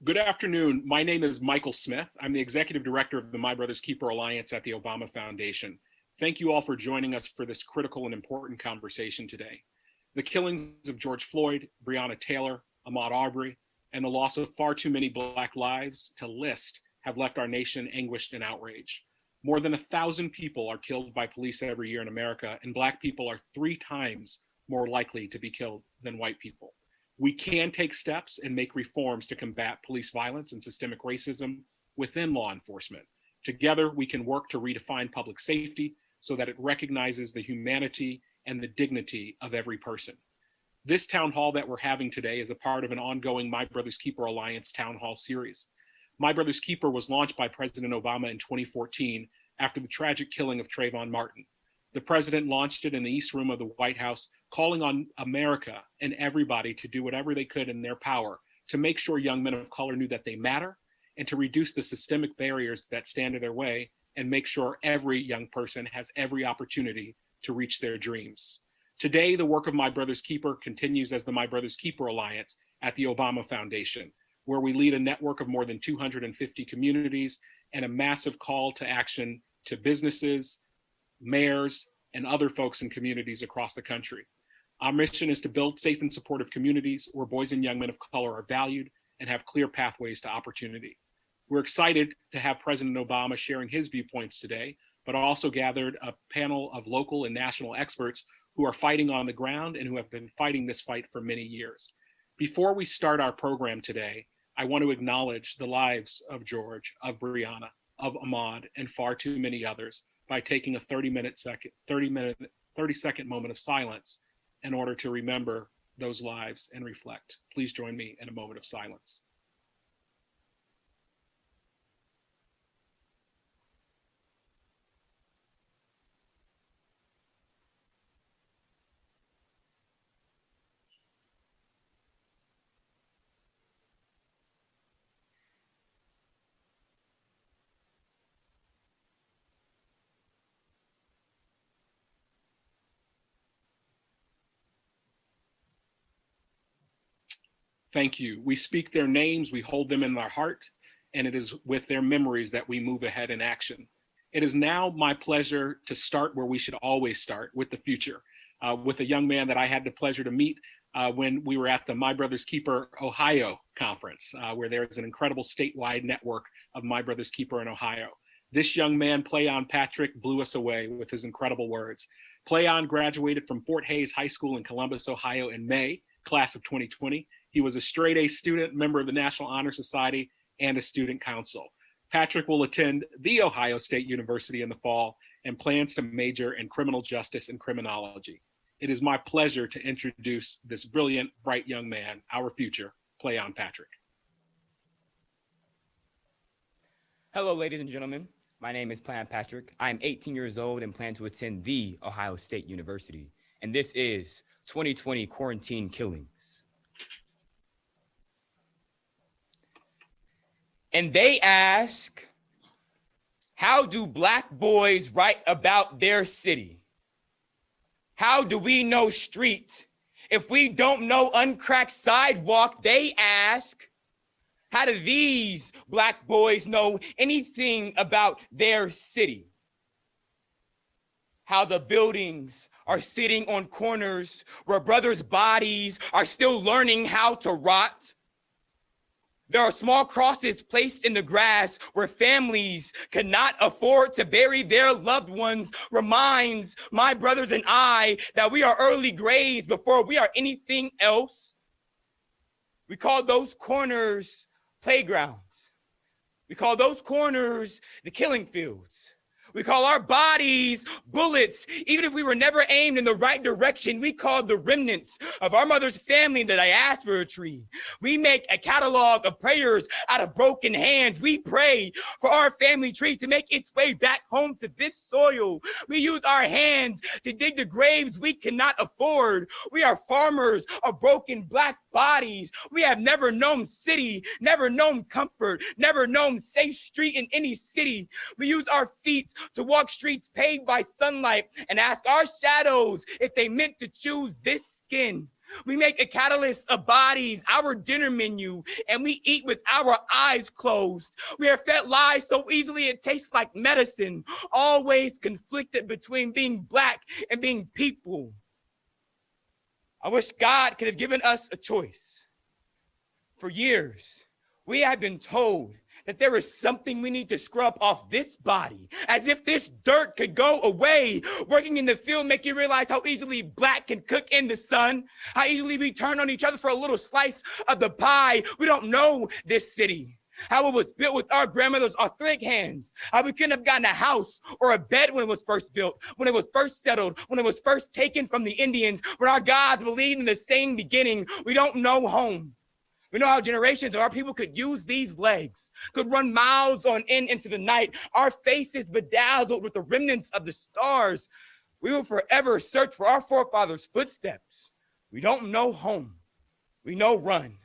Good afternoon. My name is Michael Smith. I'm the Executive Director of the My Brother's Keeper Alliance at the Obama Foundation. Thank you all for joining us for this critical and important conversation today. The killings of George Floyd, Breonna Taylor, Ahmaud Arbery, and the loss of far too many Black lives to list have left our nation anguished and outraged. More than 1,000 people are killed by police every year in America, and Black people are 3 times more likely to be killed than white people. We can take steps and make reforms to combat police violence and systemic racism within law enforcement. Together, we can work to redefine public safety so that it recognizes the humanity and the dignity of every person. This town hall that we're having today is a part of an ongoing My Brother's Keeper Alliance town hall series. My Brother's Keeper was launched by President Obama in 2014 after the tragic killing of Trayvon Martin. The president launched it in the East Room of the White House, calling on America and everybody to do whatever they could in their power to make sure young men of color knew that they matter and to reduce the systemic barriers that stand in their way and make sure every young person has every opportunity to reach their dreams. Today, the work of My Brother's Keeper continues as the My Brother's Keeper Alliance at the Obama Foundation, where we lead a network of more than 250 communities and a massive call to action to businesses, mayors, and other folks in communities across the country. Our mission is to build safe and supportive communities where boys and young men of color are valued and have clear pathways to opportunity. We're excited to have President Obama sharing his viewpoints today, but also gathered a panel of local and national experts who are fighting on the ground and who have been fighting this fight for many years. Before we start our program today, I want to acknowledge the lives of George, of Breonna, of Ahmaud, and far too many others by taking a 30-second moment of silence in order to remember those lives and reflect. Please join me in a moment of silence. Thank you. We speak their names, we hold them in our heart, and it is with their memories that we move ahead in action. It is now my pleasure to start where we should always start, with the future, with a young man that I had the pleasure to meet when we were at the My Brother's Keeper Ohio conference, where there is an incredible statewide network of My Brother's Keeper in Ohio. This young man, Playon Patrick, blew us away with his incredible words. Playon graduated from Fort Hays High School in Columbus, Ohio in May, class of 2020. He was a straight A student, member of the National Honor Society, and a student council. Patrick will attend The Ohio State University in the fall and plans to major in criminal justice and criminology. It is my pleasure to introduce this brilliant, bright young man, our future, Playon Patrick. Hello, ladies and gentlemen. My name is Playon Patrick. I am 18 years old and plan to attend The Ohio State University. And this is 2020 Quarantine Killings. And they ask, how do Black boys write about their city? How do we know street if we don't know uncracked sidewalk? They ask, how do these Black boys know anything about their city? How the buildings are sitting on corners where brothers' bodies are still learning how to rot. There are small crosses placed in the grass where families cannot afford to bury their loved ones. Reminds my brothers and I that we are early graves before we are anything else. We call those corners playgrounds. We call those corners the killing fields. We call our bodies bullets. Even if we were never aimed in the right direction, we call the remnants of our mother's family the diaspora tree. We make a catalog of prayers out of broken hands. We pray for our family tree to make its way back home to this soil. We use our hands to dig the graves we cannot afford. We are farmers of broken Black bodies. We have never known city, never known comfort, never known safe street in any city. We use our feet to walk streets paved by sunlight and ask our shadows if they meant to choose this skin. We make a catalyst of bodies, our dinner menu, and we eat with our eyes closed. We are fed lies so easily it tastes like medicine, always conflicted between being Black and being people. I wish God could have given us a choice. For years, we have been told that there is something we need to scrub off this body, as if this dirt could go away. Working in the field make you realize how easily Black can cook in the sun, how easily we turn on each other for a little slice of the pie. We don't know this city, how it was built with our grandmother's authentic hands, how we couldn't have gotten a house or a bed when it was first built, when it was first settled, when it was first taken from the Indians, when our gods believed in the same beginning. We don't know home. We know how generations of our people could use these legs, could run miles on end into the night, our faces bedazzled with the remnants of the stars. We will forever search for our forefathers' footsteps. We don't know home. We know run.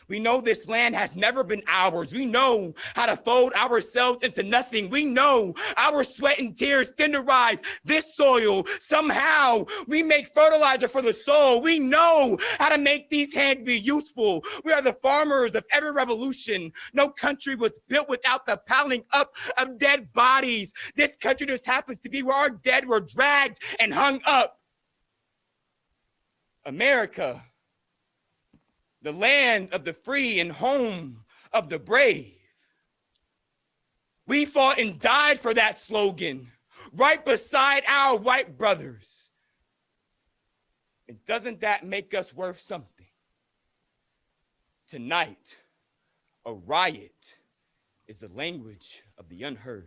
We know this land has never been ours. We know how to fold ourselves into nothing. We know our sweat and tears tenderize this soil. Somehow we make fertilizer for the soul. We know how to make these hands be useful. We are the farmers of every revolution. No country was built without the piling up of dead bodies. This country just happens to be where our dead were dragged and hung up. America, the land of the free and home of the brave. We fought and died for that slogan, right beside our white brothers. And doesn't that make us worth something? Tonight, a riot is the language of the unheard.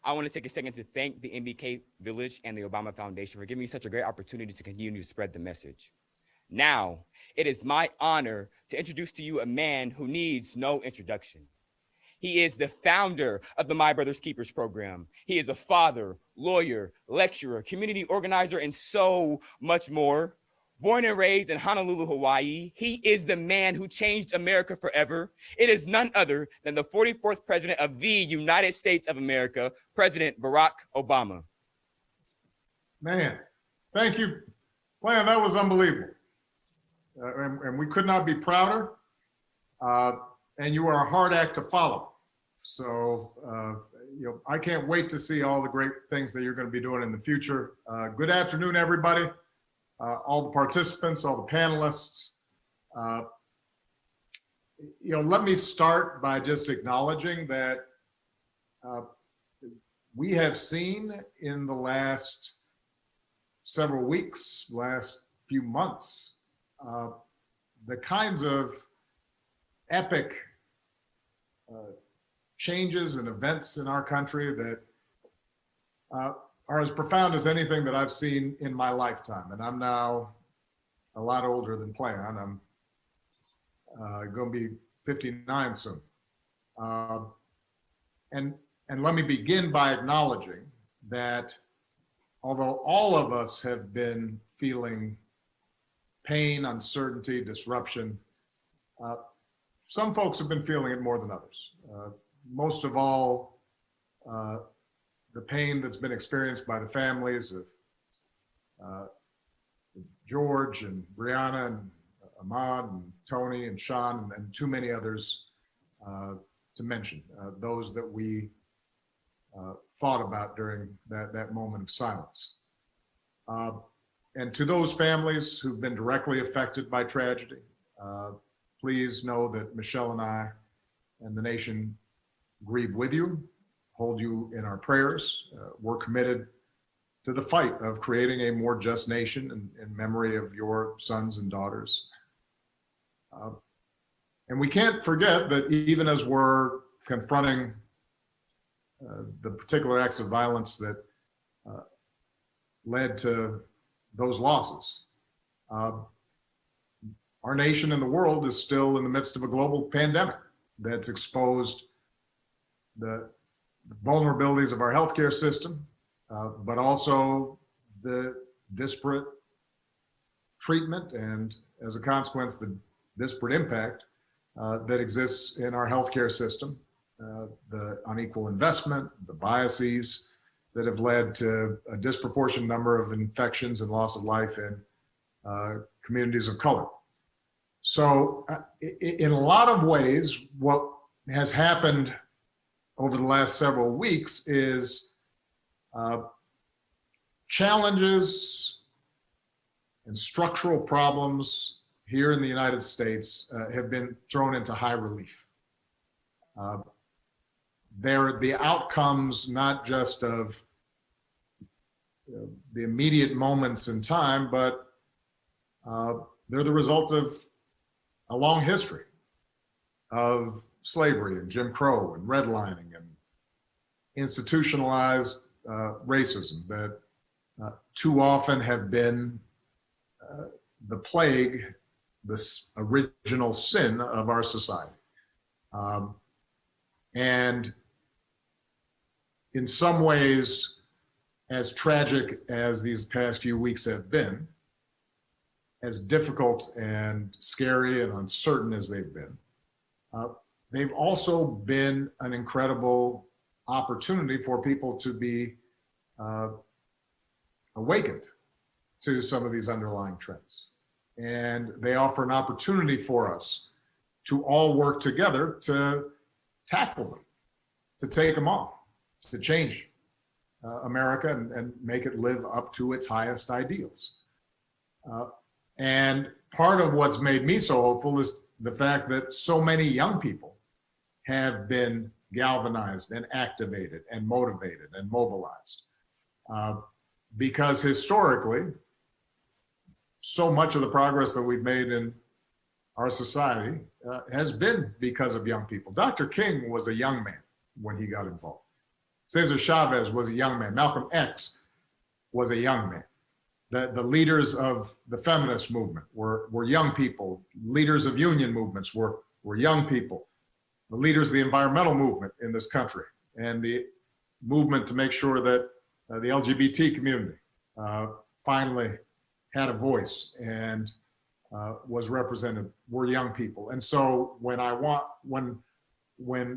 I want to take a second to thank the MBK Village and the Obama Foundation for giving me such a great opportunity to continue to spread the message. Now, it is my honor to introduce to you a man who needs no introduction. He is the founder of the My Brother's Keepers program. He is a father, lawyer, lecturer, community organizer, and so much more. Born and raised in Honolulu, Hawaii, he is the man who changed America forever. It is none other than the 44th president of the United States of America, President Barack Obama. Man, thank you. Man, that was unbelievable. And we could not be prouder. And you are a hard act to follow. So, I can't wait to see all the great things that you're going to be doing in the future. Good afternoon, everybody. All the participants, all the panelists. Let me start by just acknowledging that we have seen in the last several weeks, last few months, the kinds of epic changes and events in our country that are as profound as anything that I've seen in my lifetime. And I'm now a lot older than planned. I'm going to be 59 soon. And let me begin by acknowledging that although all of us have been feeling pain, uncertainty, disruption, some folks have been feeling it more than others. Most of all, the pain that's been experienced by the families of George and Brianna and Ahmad and Tony and Sean and too many others to mention, those that we thought about during that moment of silence. And to those families who've been directly affected by tragedy, please know that Michelle and I and the nation grieve with you, hold you in our prayers. We're committed to the fight of creating a more just nation in memory of your sons and daughters. And we can't forget that even as we're confronting the particular acts of violence that led to those losses, our nation and the world is still in the midst of a global pandemic that's exposed the vulnerabilities of our healthcare system, but also the disparate treatment and, as a consequence, the disparate impact that exists in our healthcare system, the unequal investment, the biases that have led to a disproportionate number of infections and loss of life in communities of color. So in a lot of ways, what has happened over the last several weeks is challenges and structural problems here in the United States have been thrown into high relief. They're the outcomes not just of the immediate moments in time, but they're the result of a long history of slavery and Jim Crow and redlining and institutionalized racism that too often have been the plague, this original sin of our society. And in some ways, as tragic as these past few weeks have been, as difficult and scary and uncertain as they've been, they've also been an incredible opportunity for people to be awakened to some of these underlying trends. And they offer an opportunity for us to all work together to tackle them, to take them on, to change America and make it live up to its highest ideals. And part of what's made me so hopeful is the fact that so many young people have been galvanized and activated and motivated and mobilized. Because historically, so much of the progress that we've made in our society has been because of young people. Dr. King was a young man when he got involved. Cesar Chavez was a young man. Malcolm X was a young man. The leaders of the feminist movement were young people. Leaders of union movements were young people. The leaders of the environmental movement in this country and the movement to make sure that the LGBT community finally had a voice and was represented were young people. And so when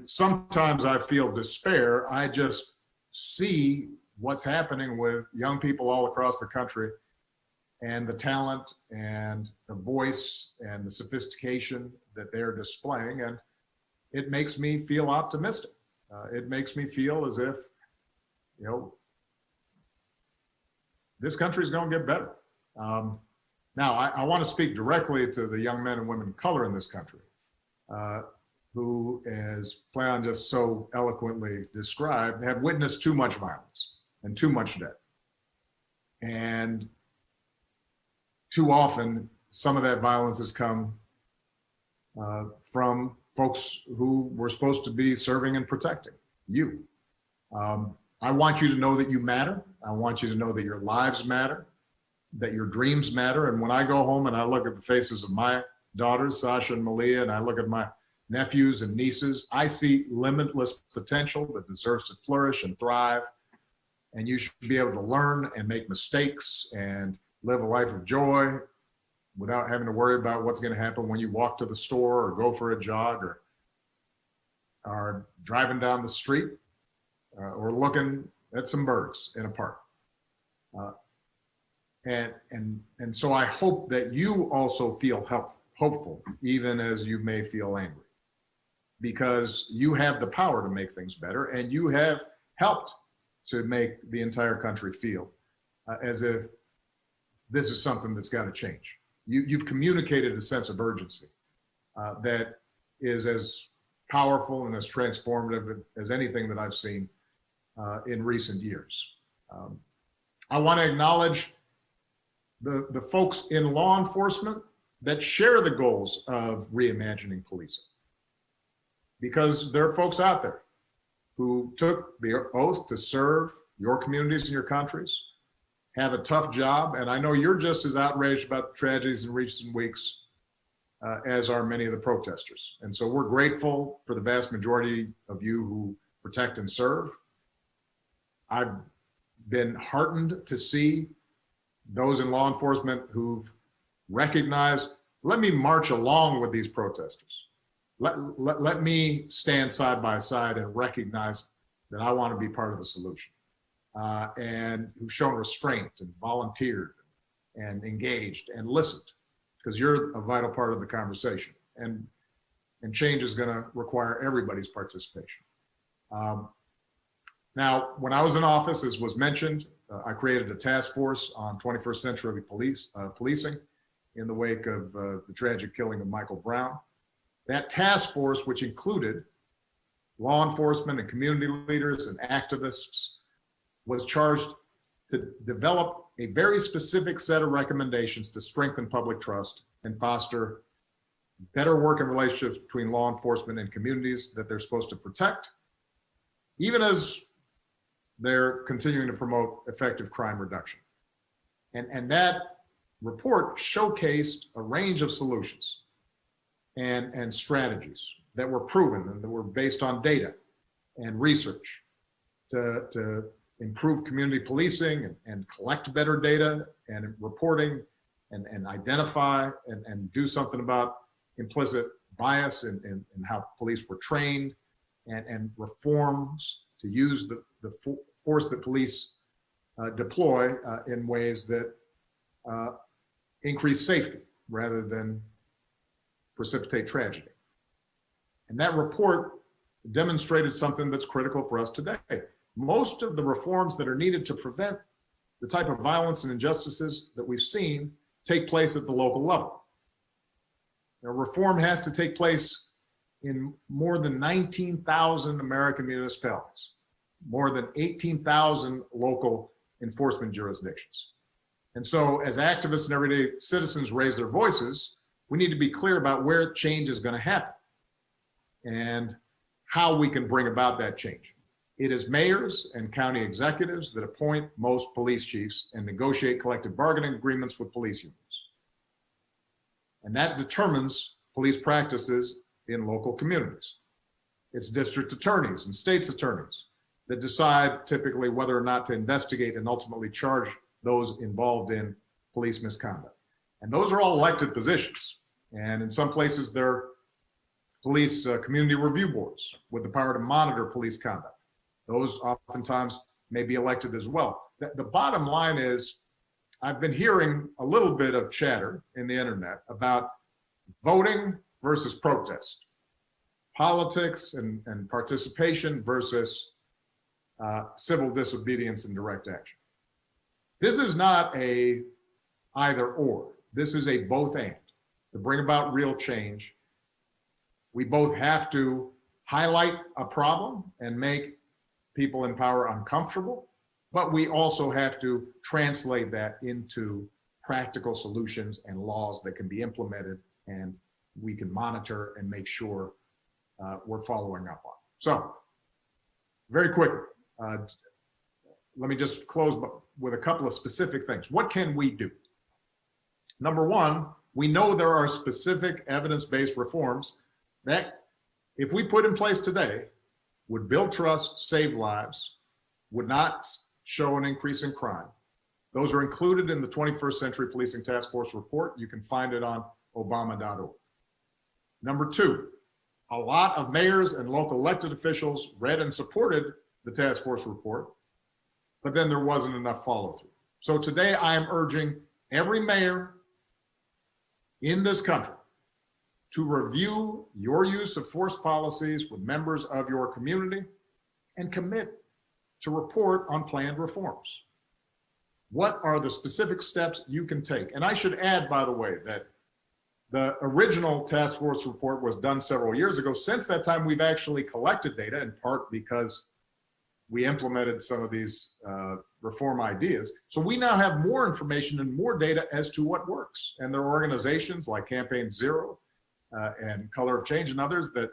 sometimes I feel despair, I just see what's happening with young people all across the country and the talent and the voice and the sophistication that they're displaying. And it makes me feel optimistic. It makes me feel as if, this country is going to get better. Now, I want to speak directly to the young men and women of color in this country, who, as Playon just so eloquently described, have witnessed too much violence and too much death. And too often, some of that violence has come from folks who were supposed to be serving and protecting you. I want you to know that you matter. I want you to know that your lives matter, that your dreams matter. And when I go home and I look at the faces of my daughters, Sasha and Malia, and I look at my nephews and nieces, I see limitless potential that deserves to flourish and thrive. And you should be able to learn and make mistakes and live a life of joy without having to worry about what's going to happen when you walk to the store or go for a jog or are driving down the street or looking at some birds in a park. And so I hope that you also feel hopeful, even as you may feel angry, because you have the power to make things better, and you have helped to make the entire country feel as if this is something that's got to change. You've communicated a sense of urgency that is as powerful and as transformative as anything that I've seen in recent years. I want to acknowledge the folks in law enforcement that share the goals of reimagining policing, because there are folks out there who took the oath to serve your communities and your countries, have a tough job, and I know you're just as outraged about the tragedies in recent weeks as are many of the protesters. And so we're grateful for the vast majority of you who protect and serve. I've been heartened to see those in law enforcement who've recognized, let me march along with these protesters. Let me stand side by side and recognize that I want to be part of the solution. and who've shown restraint and volunteered and engaged and listened, because you're a vital part of the conversation. And change is going to require everybody's participation. Now, when I was in office, as was mentioned, I created a task force on 21st century policing in the wake of the tragic killing of Michael Brown. That task force, which included law enforcement and community leaders and activists, was charged to develop a very specific set of recommendations to strengthen public trust and foster better working relationships between law enforcement and communities that they're supposed to protect, even as they're continuing to promote effective crime reduction. And that report showcased a range of solutions and strategies that were proven and that were based on data and research to improve community policing and collect better data and reporting and identify and do something about implicit bias in how police were trained and reforms to use the force that police deploy in ways that increase safety rather than precipitate tragedy. And that report demonstrated something that's critical for us today. Most of the reforms that are needed to prevent the type of violence and injustices that we've seen take place at the local level. Now, reform has to take place in more than 19,000 American municipalities, more than 18,000 local enforcement jurisdictions. And so as activists and everyday citizens raise their voices, we need to be clear about where change is going to happen and how we can bring about that change. It is mayors and county executives that appoint most police chiefs and negotiate collective bargaining agreements with police unions. And that determines police practices in local communities. It's district attorneys and state's attorneys that decide typically whether or not to investigate and ultimately charge those involved in police misconduct. And those are all elected positions. And in some places, they're police community review boards with the power to monitor police conduct. Those oftentimes may be elected as well. The bottom line is, I've been hearing a little bit of chatter in the internet about voting versus protest, politics and participation versus civil disobedience and direct action. This is not a either or. This is a both and. To bring about real change, we both have to highlight a problem and make people in power uncomfortable, but we also have to translate that into practical solutions and laws that can be implemented and we can monitor and make sure we're following up on. So, very quickly, let me just close with a couple of specific things. What can we do? Number one, we know there are specific evidence-based reforms that, if we put in place today, would build trust, save lives, would not show an increase in crime. Those are included in the 21st Century Policing Task Force report. You can find it on obama.org. Number two, a lot of mayors and local elected officials read and supported the task force report, but then there wasn't enough follow-through. So today I am urging every mayor in this country to review your use of force policies with members of your community and commit to report on planned reforms. What are the specific steps you can take? And I should add, by the way, that the original task force report was done several years ago. Since that time, we've actually collected data, in part because we implemented some of these reform ideas. So we now have more information and more data as to what works. And there are organizations like Campaign Zero and Color of Change and others that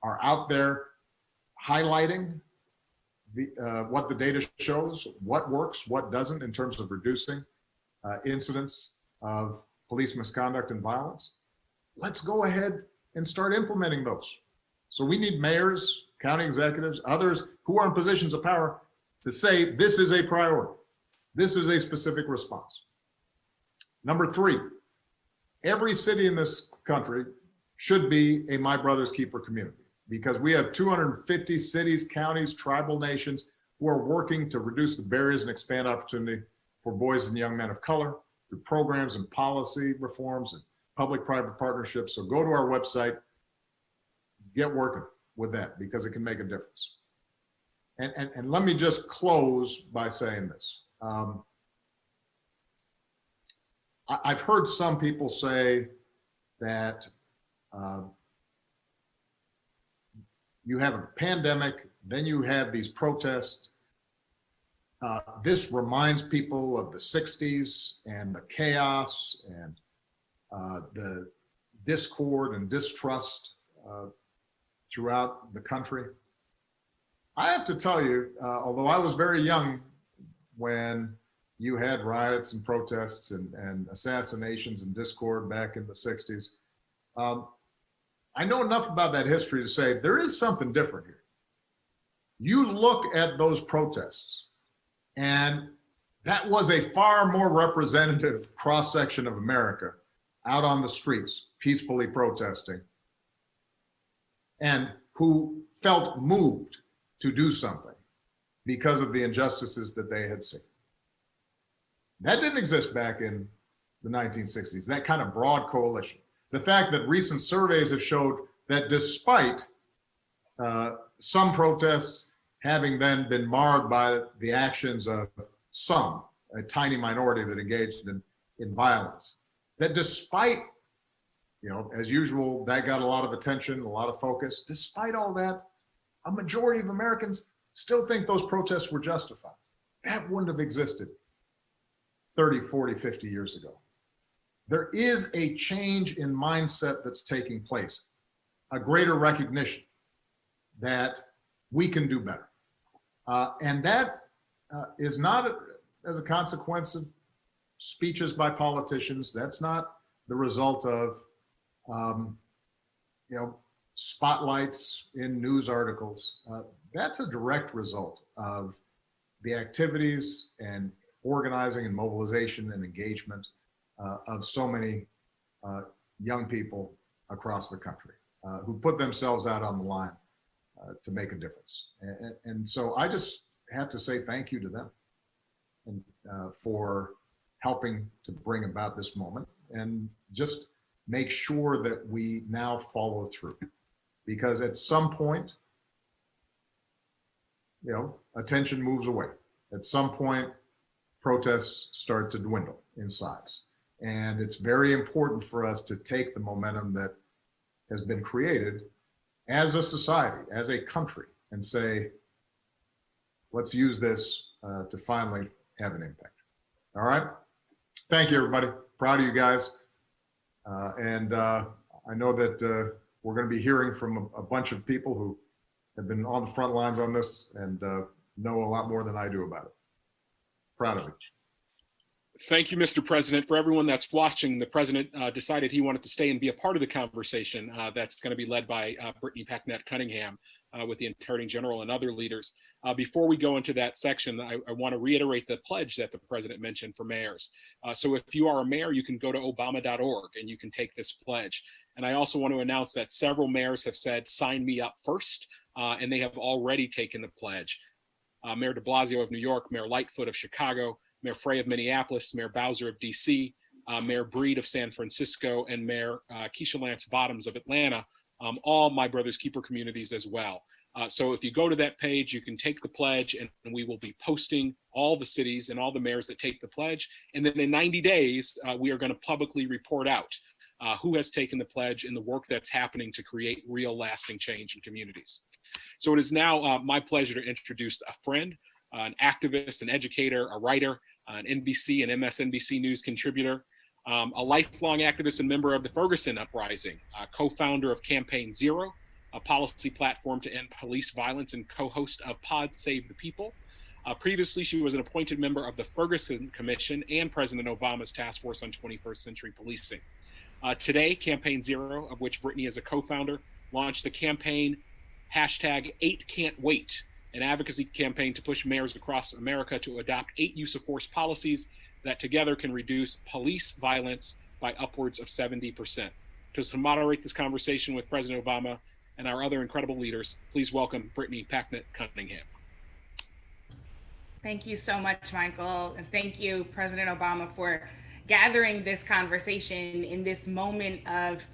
are out there highlighting what the data shows, what works, what doesn't in terms of reducing incidents of police misconduct and violence. Let's go ahead and start implementing those. So we need mayors, county executives, others who are in positions of power to say, this is a priority. This is a specific response. Number three, every city in this country should be a My Brother's Keeper community, because we have 250 cities, counties, tribal nations who are working to reduce the barriers and expand opportunity for boys and young men of color through programs and policy reforms and public-private partnerships. So go to our website, get working with that, because it can make a difference. And let me just close by saying this. I've heard some people say that you have a pandemic, then you have these protests. This reminds people of the 60s and the chaos and the discord and distrust throughout the country. I have to tell you, although I was very young when you had riots and protests and assassinations and discord back in the 60s, I know enough about that history to say there is something different here. You look at those protests, and that was a far more representative cross-section of America out on the streets, peacefully protesting, and who felt moved to do something because of the injustices that they had seen. That didn't exist back in the 1960s, that kind of broad coalition. The fact that recent surveys have showed that despite some protests having then been marred by the actions of some, a tiny minority that engaged in violence, that despite, as usual, that got a lot of attention, a lot of focus, despite all that, a majority of Americans still think those protests were justified. That wouldn't have existed 30, 40, 50 years ago. There is a change in mindset that's taking place, a greater recognition that we can do better. And that is not as a consequence of speeches by politicians. That's not the result of, spotlights in news articles. That's a direct result of the activities and organizing and mobilization and engagement of so many young people across the country who put themselves out on the line to make a difference. And so I just have to say thank you to them and for helping to bring about this moment, and just make sure that we now follow through. Because at some point, attention moves away. At some point, protests start to dwindle in size. And it's very important for us to take the momentum that has been created as a society, as a country, and say, let's use this to finally have an impact. All right? Thank you, everybody. Proud of you guys. And I know that we're going to be hearing from a bunch of people who have been on the front lines on this and know a lot more than I do about it. Proud of you. Thank you, Mr. President. For everyone that's watching, the President decided he wanted to stay and be a part of the conversation that's going to be led by Brittany Packnett Cunningham with the Attorney General and other leaders. Before we go into that section, I want to reiterate the pledge that the President mentioned for mayors. So if you are a mayor, you can go to obama.org and you can take this pledge. And I also want to announce that several mayors have said, sign me up first, and they have already taken the pledge. Mayor de Blasio of New York, Mayor Lightfoot of Chicago, Mayor Frey of Minneapolis, Mayor Bowser of DC, Mayor Breed of San Francisco, and Mayor Keisha Lance Bottoms of Atlanta, all My Brother's Keeper communities as well. So if you go to that page, you can take the pledge, and we will be posting all the cities and all the mayors that take the pledge. And then in 90 days, we are going to publicly report out who has taken the pledge and the work that's happening to create real lasting change in communities. So it is now my pleasure to introduce a friend, an activist, an educator, a writer, an NBC and MSNBC News contributor, a lifelong activist and member of the Ferguson Uprising, co-founder of Campaign Zero, a policy platform to end police violence, and co-host of Pod Save the People. Previously, she was an appointed member of the Ferguson Commission and President Obama's Task Force on 21st Century Policing. Today, Campaign Zero, of which Brittany is a co-founder, launched the campaign #8Can'tWait, an advocacy campaign to push mayors across America to adopt 8 use-of-force policies that together can reduce police violence by upwards of 70%. To moderate this conversation with President Obama and our other incredible leaders, please welcome Brittany Packnett Cunningham. Thank you so much, Michael. And thank you, President Obama, for gathering this conversation in this moment of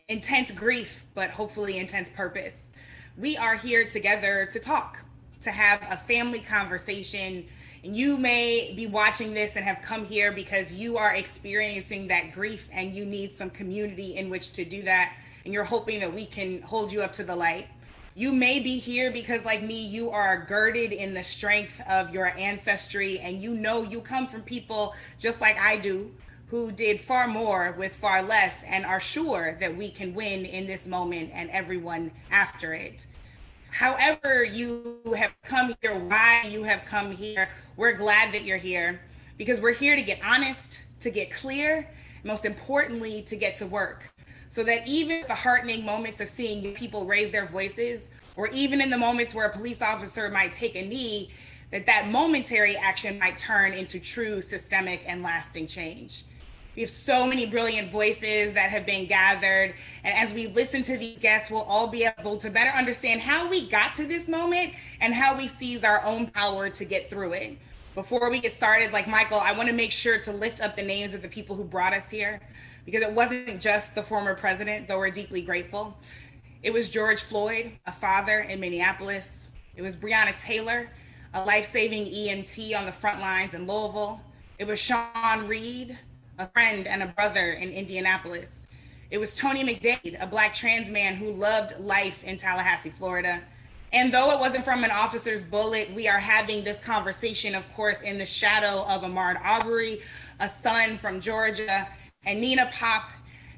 intense grief, but hopefully intense purpose. We are here together to talk, to have a family conversation. And you may be watching this and have come here because you are experiencing that grief and you need some community in which to do that. And you're hoping that we can hold you up to the light. You may be here because, like me, you are girded in the strength of your ancestry, and you know you come from people just like I do, who did far more with far less and are sure that we can win in this moment and everyone after it. However you have come here, why you have come here, we're glad that you're here, because we're here to get honest, to get clear, most importantly, to get to work. So that even the heartening moments of seeing people raise their voices, or even in the moments where a police officer might take a knee, that momentary action might turn into true systemic and lasting change. We have so many brilliant voices that have been gathered. And as we listen to these guests, we'll all be able to better understand how we got to this moment and how we seize our own power to get through it. Before we get started, like Michael, I want to make sure to lift up the names of the people who brought us here, because it wasn't just the former president, though we're deeply grateful. It was George Floyd, a father in Minneapolis. It was Breonna Taylor, a life-saving EMT on the front lines in Louisville. It was Sean Reed, a friend and a brother in Indianapolis. It was Tony McDade, a Black trans man who loved life in Tallahassee, Florida. And though it wasn't from an officer's bullet, we are having this conversation, of course, in the shadow of Ahmaud Arbery, a son from Georgia, and Nina Pop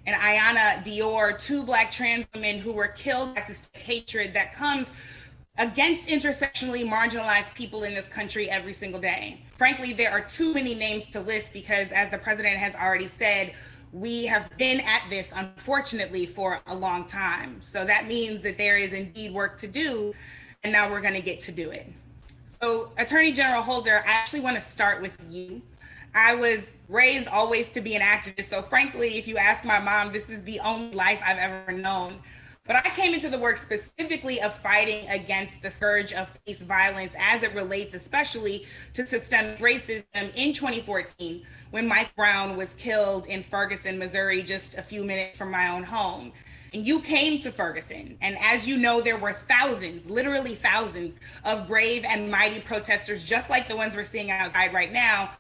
and Ayanna Dior, two Black trans women who were killed by systemic hatred that comes against intersectionally marginalized people in this country every single day. Frankly, there are too many names to list because, as the president has already said, we have been at this, unfortunately, for a long time. So that means that there is indeed work to do, and now we're going to get to do it. So, Attorney General Holder, I actually want to start with you. I was raised always to be an activist. So frankly, if you ask my mom, this is the only life I've ever known. But I came into the work specifically of fighting against the scourge of police violence as it relates especially to systemic racism in 2014, when Mike Brown was killed in Ferguson, Missouri, just a few minutes from my own home. And you came to Ferguson. And as you know, there were thousands, literally thousands of brave and mighty protesters, just like the ones we're seeing outside right now.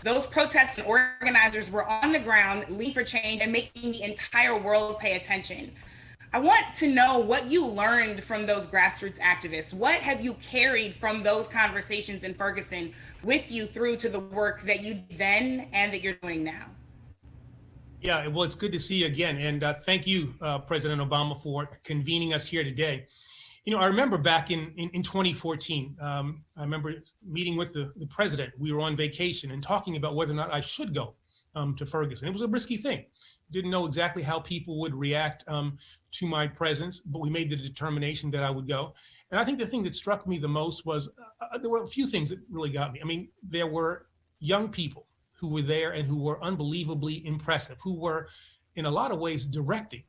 Those protests and organizers were on the ground, leading for change and making the entire world pay attention. I want to know what you learned from those grassroots activists. What have you carried from those conversations in Ferguson with you through to the work that you did then and that you're doing now? Yeah, well, it's good to see you again. And thank you, President Obama, for convening us here today. You know, I remember back in 2014, I remember meeting with the president. We were on vacation and talking about whether or not I should go to Ferguson. It was a risky thing. Didn't know exactly how people would react to my presence, but we made the determination that I would go. And I think the thing that struck me the most was there were a few things that really got me. I mean, there were young people who were there and who were unbelievably impressive, who were in a lot of ways directing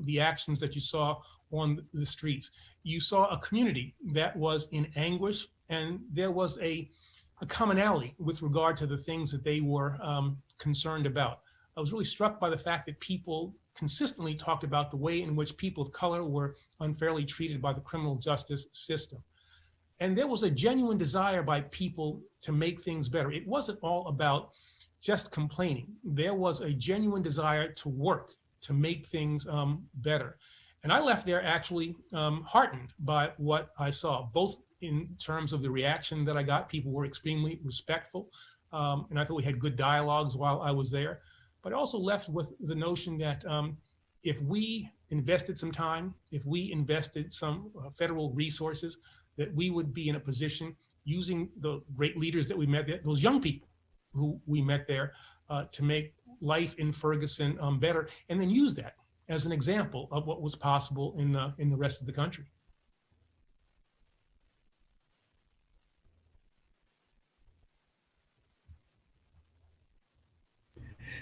the actions that you saw on the streets. You saw a community that was in anguish, and there was a commonality with regard to the things that they were concerned about. I was really struck by the fact that people consistently talked about the way in which people of color were unfairly treated by the criminal justice system. And there was a genuine desire by people to make things better. It wasn't all about just complaining. There was a genuine desire to work, to make things better. And I left there actually heartened by what I saw, both in terms of the reaction that I got. People were extremely respectful, and I thought we had good dialogues while I was there. But I also left with the notion that if we invested some time, if we invested some federal resources, that we would be in a position using the great leaders that we met there, those young people who we met there, to make life in Ferguson better, and then use that as an example of what was possible in the rest of the country.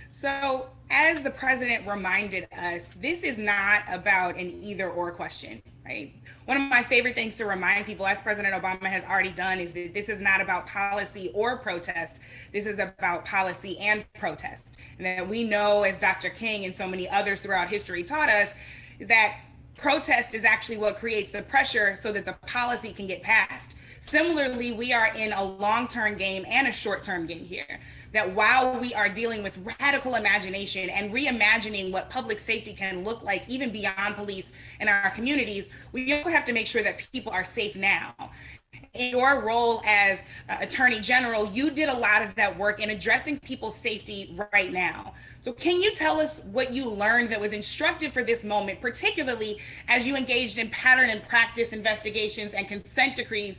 So as the president reminded us, this is not about an either or question. right? One of my favorite things to remind people, as President Obama has already done, is that this is not about policy or protest. This is about policy and protest. And that we know, as Dr. King and so many others throughout history taught us, is that protest is actually what creates the pressure so that the policy can get passed. Similarly, we are in a long-term game and a short-term game here. That while we are dealing with radical imagination and reimagining what public safety can look like, even beyond police in our communities, we also have to make sure that people are safe now. In your role as Attorney General, you did a lot of that work in addressing people's safety right now. So can you tell us what you learned that was instructive for this moment, particularly as you engaged in pattern and practice investigations and consent decrees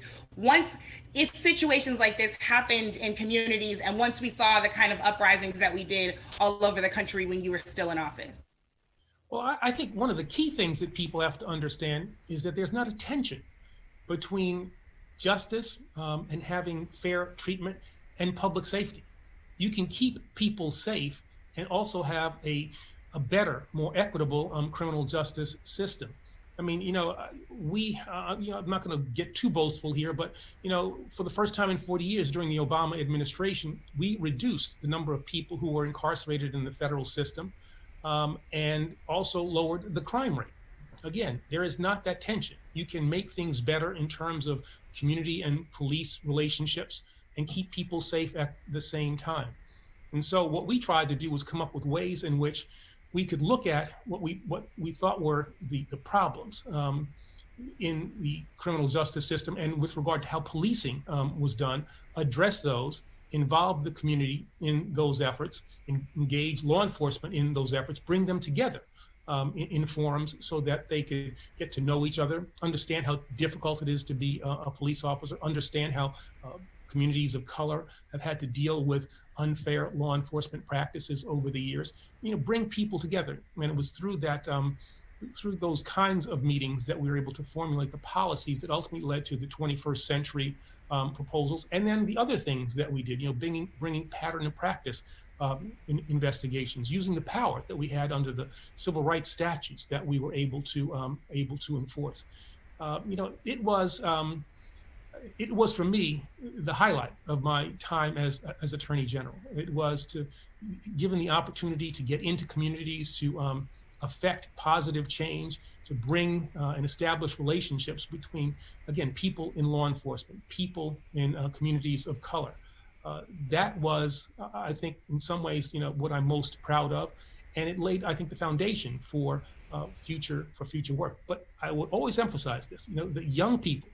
if situations like this happened in communities and once we saw the kind of uprisings that we did all over the country when you were still in office? Well, I think one of the key things that people have to understand is that there's not a tension between justice and having fair treatment and public safety. You can keep people safe and also have a better, more equitable criminal justice system. I mean, I'm not going to get too boastful here, but, for the first time in 40 years during the Obama administration, we reduced the number of people who were incarcerated in the federal system and also lowered the crime rate. Again, there is not that tension. You can make things better in terms of community and police relationships and keep people safe at the same time. And so what we tried to do was come up with ways in which we could look at what we thought were the problems in the criminal justice system, and with regard to how policing was done, address those, involve the community in those efforts, engage law enforcement in those efforts, bring them together in forums so that they could get to know each other, understand how difficult it is to be a police officer, understand how communities of color have had to deal with unfair law enforcement practices over the years, bring people together. And it was through that, through those kinds of meetings that we were able to formulate the policies that ultimately led to the 21st century proposals. And then the other things that we did, bringing pattern and practice in investigations, using the power that we had under the civil rights statutes that we were able to enforce. It was for me the highlight of my time as Attorney General. It was given the opportunity to get into communities, to affect positive change, to bring and establish relationships between, again, people in law enforcement, people in communities of color. That was, I think, in some ways, what I'm most proud of, and it laid, I think, the foundation for future work. But I would always emphasize this: that young people,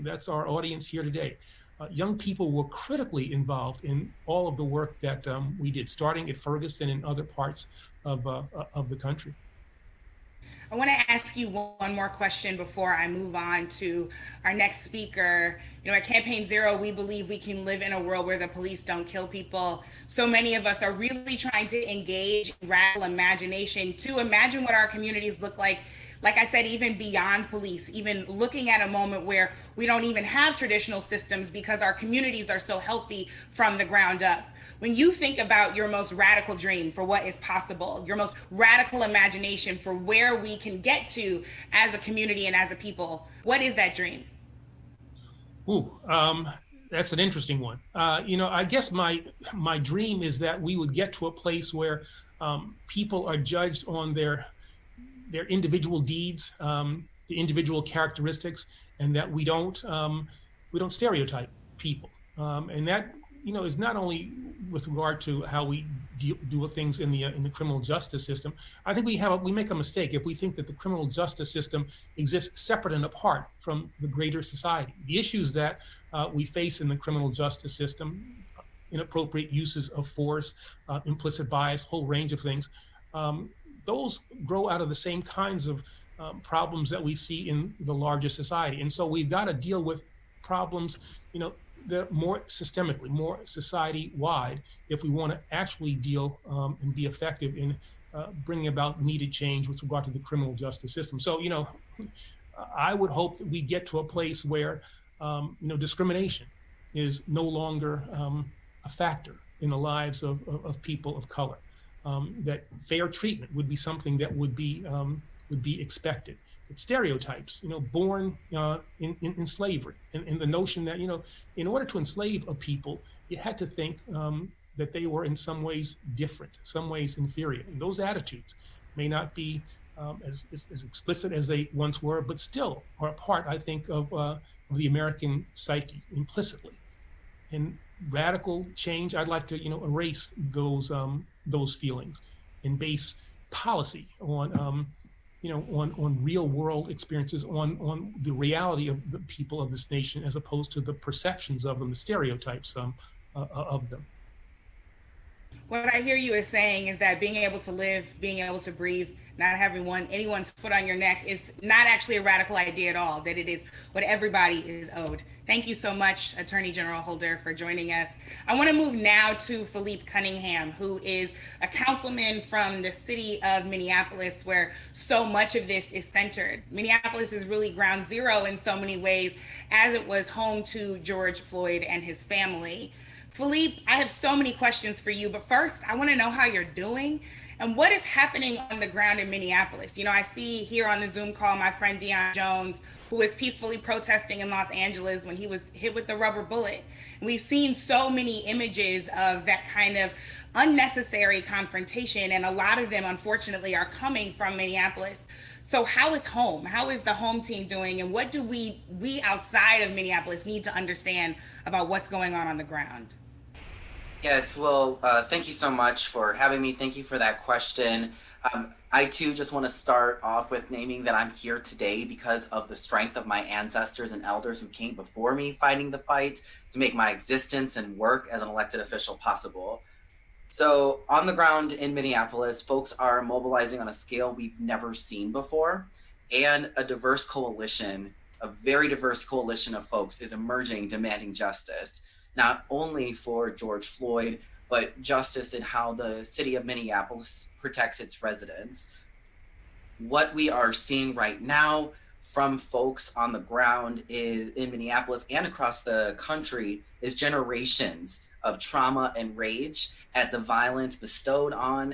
that's our audience here today. Young people were critically involved in all of the work that we did, starting at Ferguson and other parts of the country. I want to ask you one more question before I move on to our next speaker. At Campaign Zero, we believe we can live in a world where the police don't kill people. So many of us are really trying to engage in radical imagination to imagine what our communities look like I said, even beyond police, even looking at a moment where we don't even have traditional systems because our communities are so healthy from the ground up. When you think about your most radical dream for what is possible, your most radical imagination for where we can get to as a community and as a people, what is that dream? That's an interesting one. I guess my dream is that we would get to a place where people are judged on their individual deeds, the individual characteristics, and that we don't stereotype people. And that is not only with regard to how we do things in the criminal justice system. I think we make a mistake if we think that the criminal justice system exists separate and apart from the greater society. The issues that we face in the criminal justice system, inappropriate uses of force, implicit bias, whole range of things, those grow out of the same kinds of problems that we see in the larger society. And so we've got to deal with problems, that are more systemically, more society-wide, if we want to actually deal and be effective in bringing about needed change with regard to the criminal justice system. So, I would hope that we get to a place where, discrimination is no longer a factor in the lives of people of color. That fair treatment would be something that would be would be expected. Stereotypes, born in slavery, and the notion that, in order to enslave a people, you had to think that they were in some ways different, some ways inferior. And those attitudes may not be as explicit as they once were, but still are a part, I think, of the American psyche implicitly. And radical change, I'd like to, erase those feelings and base policy on real world experiences, on the reality of the people of this nation, as opposed to the perceptions of them, the stereotypes of them. What I hear you is saying is that being able to live, being able to breathe, not having anyone's foot on your neck is not actually a radical idea at all, that it is what everybody is owed. Thank you so much, Attorney General Holder, for joining us. I want to move now to Philippe Cunningham, who is a councilman from the city of Minneapolis, where so much of this is centered. Minneapolis is really ground zero in so many ways, as it was home to George Floyd and his family. Philippe, I have so many questions for you, but first I want to know how you're doing and what is happening on the ground in Minneapolis. I see here on the Zoom call my friend Deion Jones, who was peacefully protesting in Los Angeles when he was hit with the rubber bullet. And we've seen so many images of that kind of unnecessary confrontation, and a lot of them, unfortunately, are coming from Minneapolis. So how is home? How is the home team doing? And what do we outside of Minneapolis need to understand about what's going on the ground? Yes, well, thank you so much for having me. Thank you for that question. I too just want to start off with naming that I'm here today because of the strength of my ancestors and elders who came before me fighting the fight to make my existence and work as an elected official possible. So on the ground in Minneapolis, folks are mobilizing on a scale we've never seen before, and a diverse coalition, a very diverse coalition of folks is emerging demanding justice, not only for George Floyd, but justice in how the city of Minneapolis protects its residents. What we are seeing right now from folks on the ground in Minneapolis and across the country is generations of trauma and rage at the violence bestowed on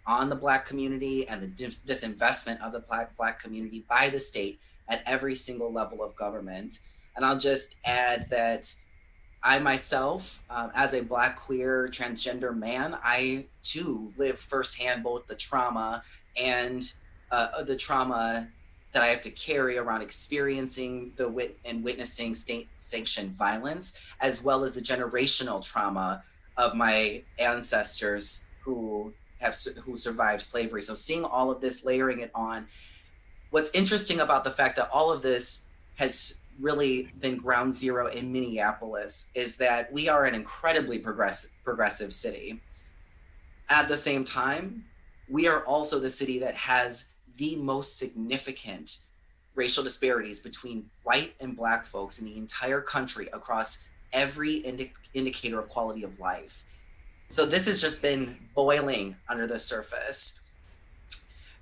the Black community and the disinvestment of the Black community by the state at every single level of government. And I'll just add that I myself, as a Black, queer, transgender man, I too live firsthand both the trauma and the trauma that I have to carry around experiencing and witnessing state-sanctioned violence, as well as the generational trauma of my ancestors who survived slavery. So seeing all of this, layering it on, what's interesting about the fact that all of this has really been ground zero in Minneapolis is that we are an incredibly progressive city. At the same time, we are also the city that has the most significant racial disparities between white and Black folks in the entire country across every indicator of quality of life. So this has just been boiling under the surface.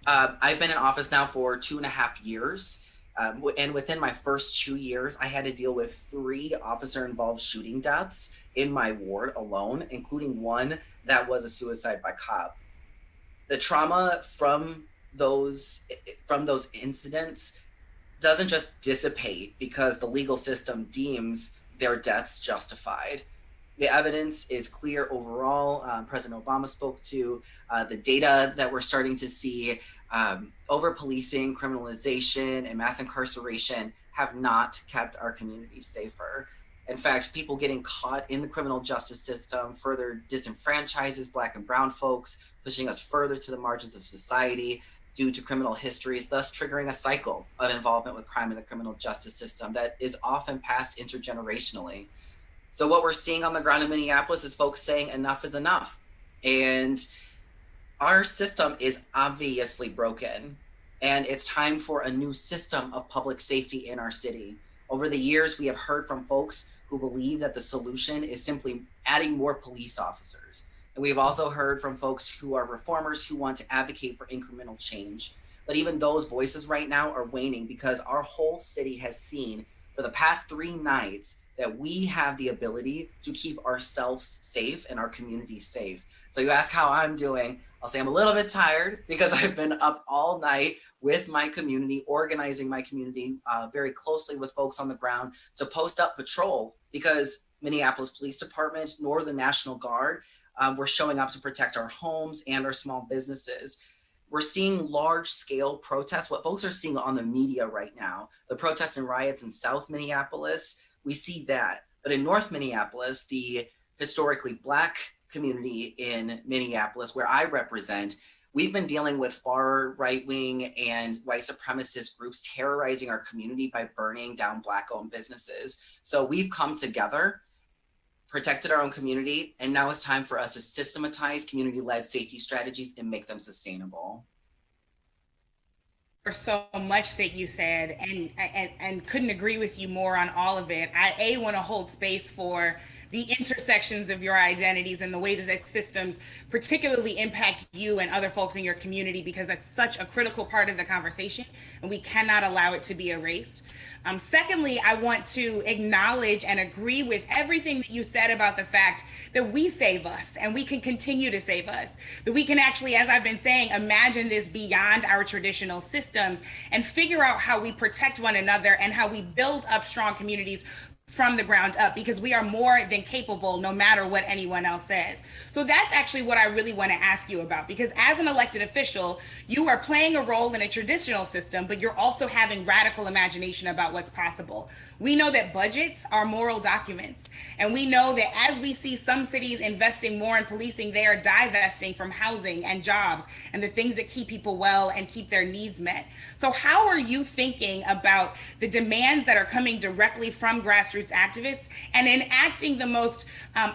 I've been in office now for 2.5 years. And within my first 2 years, I had to deal with 3 officer-involved shooting deaths in my ward alone, including one that was a suicide by cop. The trauma from those incidents doesn't just dissipate because the legal system deems their deaths justified. The evidence is clear overall. President Obama spoke to the data that we're starting to see. Over-policing, criminalization, and mass incarceration have not kept our communities safer. In fact, people getting caught in the criminal justice system further disenfranchises Black and brown folks, pushing us further to the margins of society due to criminal histories, thus triggering a cycle of involvement with crime in the criminal justice system that is often passed intergenerationally. So what we're seeing on the ground in Minneapolis is folks saying enough is enough. And our system is obviously broken, and it's time for a new system of public safety in our city. Over the years, we have heard from folks who believe that the solution is simply adding more police officers. And we've also heard from folks who are reformers who want to advocate for incremental change. But even those voices right now are waning because our whole city has seen for the past 3 nights that we have the ability to keep ourselves safe and our community safe. So you ask how I'm doing, I'll say I'm a little bit tired because I've been up all night with my community, organizing my community very closely with folks on the ground to post up patrol, because Minneapolis Police Department nor the National Guard were showing up to protect our homes and our small businesses. We're seeing large scale protests, what folks are seeing on the media right now, the protests and riots in South Minneapolis, we see that. But in North Minneapolis, the historically Black community in Minneapolis, where I represent, we've been dealing with far right-wing and white supremacist groups terrorizing our community by burning down Black-owned businesses. So we've come together, protected our own community, and now it's time for us to systematize community-led safety strategies and make them sustainable. For so much that you said, and couldn't agree with you more on all of it. I want to hold space for the intersections of your identities and the way that systems particularly impact you and other folks in your community, because that's such a critical part of the conversation and we cannot allow it to be erased. Secondly, I want to acknowledge and agree with everything that you said about the fact that we save us and we can continue to save us, that we can actually, as I've been saying, imagine this beyond our traditional systems and figure out how we protect one another and how we build up strong communities from the ground up, because we are more than capable no matter what anyone else says. So that's actually what I really want to ask you about, because as an elected official, you are playing a role in a traditional system, but you're also having radical imagination about what's possible. We know that budgets are moral documents, and we know that as we see some cities investing more in policing, they are divesting from housing and jobs and the things that keep people well and keep their needs met. So how are you thinking about the demands that are coming directly from grassroots activists and enacting the most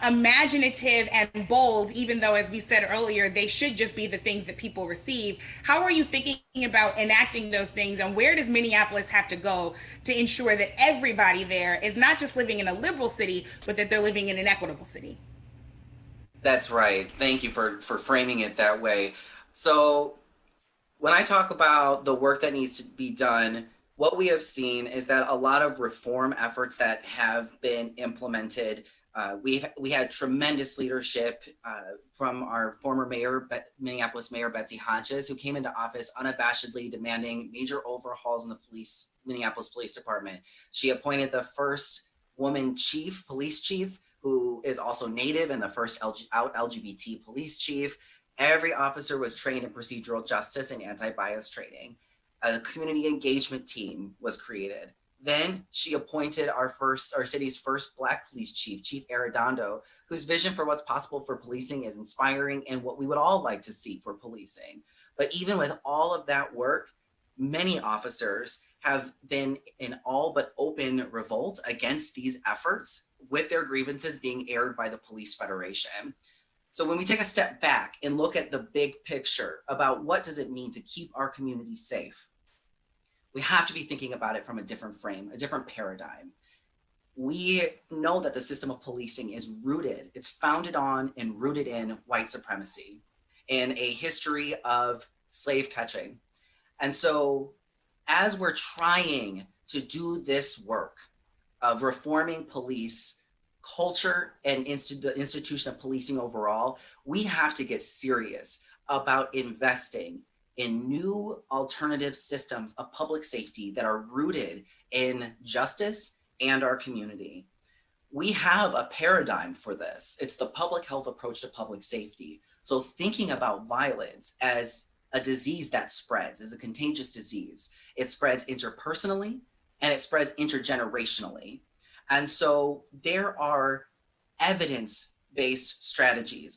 imaginative and bold, even though, as we said earlier, they should just be the things that people receive? How are you thinking about enacting those things, and where does Minneapolis have to go to ensure that everybody there is not just living in a liberal city, but that they're living in an equitable city? That's right. Thank you for framing it that way. So when I talk about the work that needs to be done, what we have seen is that a lot of reform efforts that have been implemented, we had tremendous leadership from our former mayor, Minneapolis Mayor Betsy Hodges, who came into office unabashedly demanding major overhauls in the Minneapolis Police Department. She appointed the first woman police chief, who is also Native, and the first out LGBT police chief. Every officer was trained in procedural justice and anti-bias training. A community engagement team was created. Then she appointed our city's first Black police chief, Chief Arredondo, whose vision for what's possible for policing is inspiring and what we would all like to see for policing. But even with all of that work, many officers have been in all but open revolt against these efforts, with their grievances being aired by the Police Federation. So when we take a step back and look at the big picture about what does it mean to keep our community safe, we have to be thinking about it from a different frame, a different paradigm. We know that the system of policing is rooted, it's founded on and rooted in white supremacy, in a history of slave catching. And so as we're trying to do this work of reforming police culture and the institution of policing overall, we have to get serious about investing in new alternative systems of public safety that are rooted in justice and our community. We have a paradigm for this. It's the public health approach to public safety. So thinking about violence as a disease that spreads, as a contagious disease, it spreads interpersonally and it spreads intergenerationally. And so there are evidence-based strategies.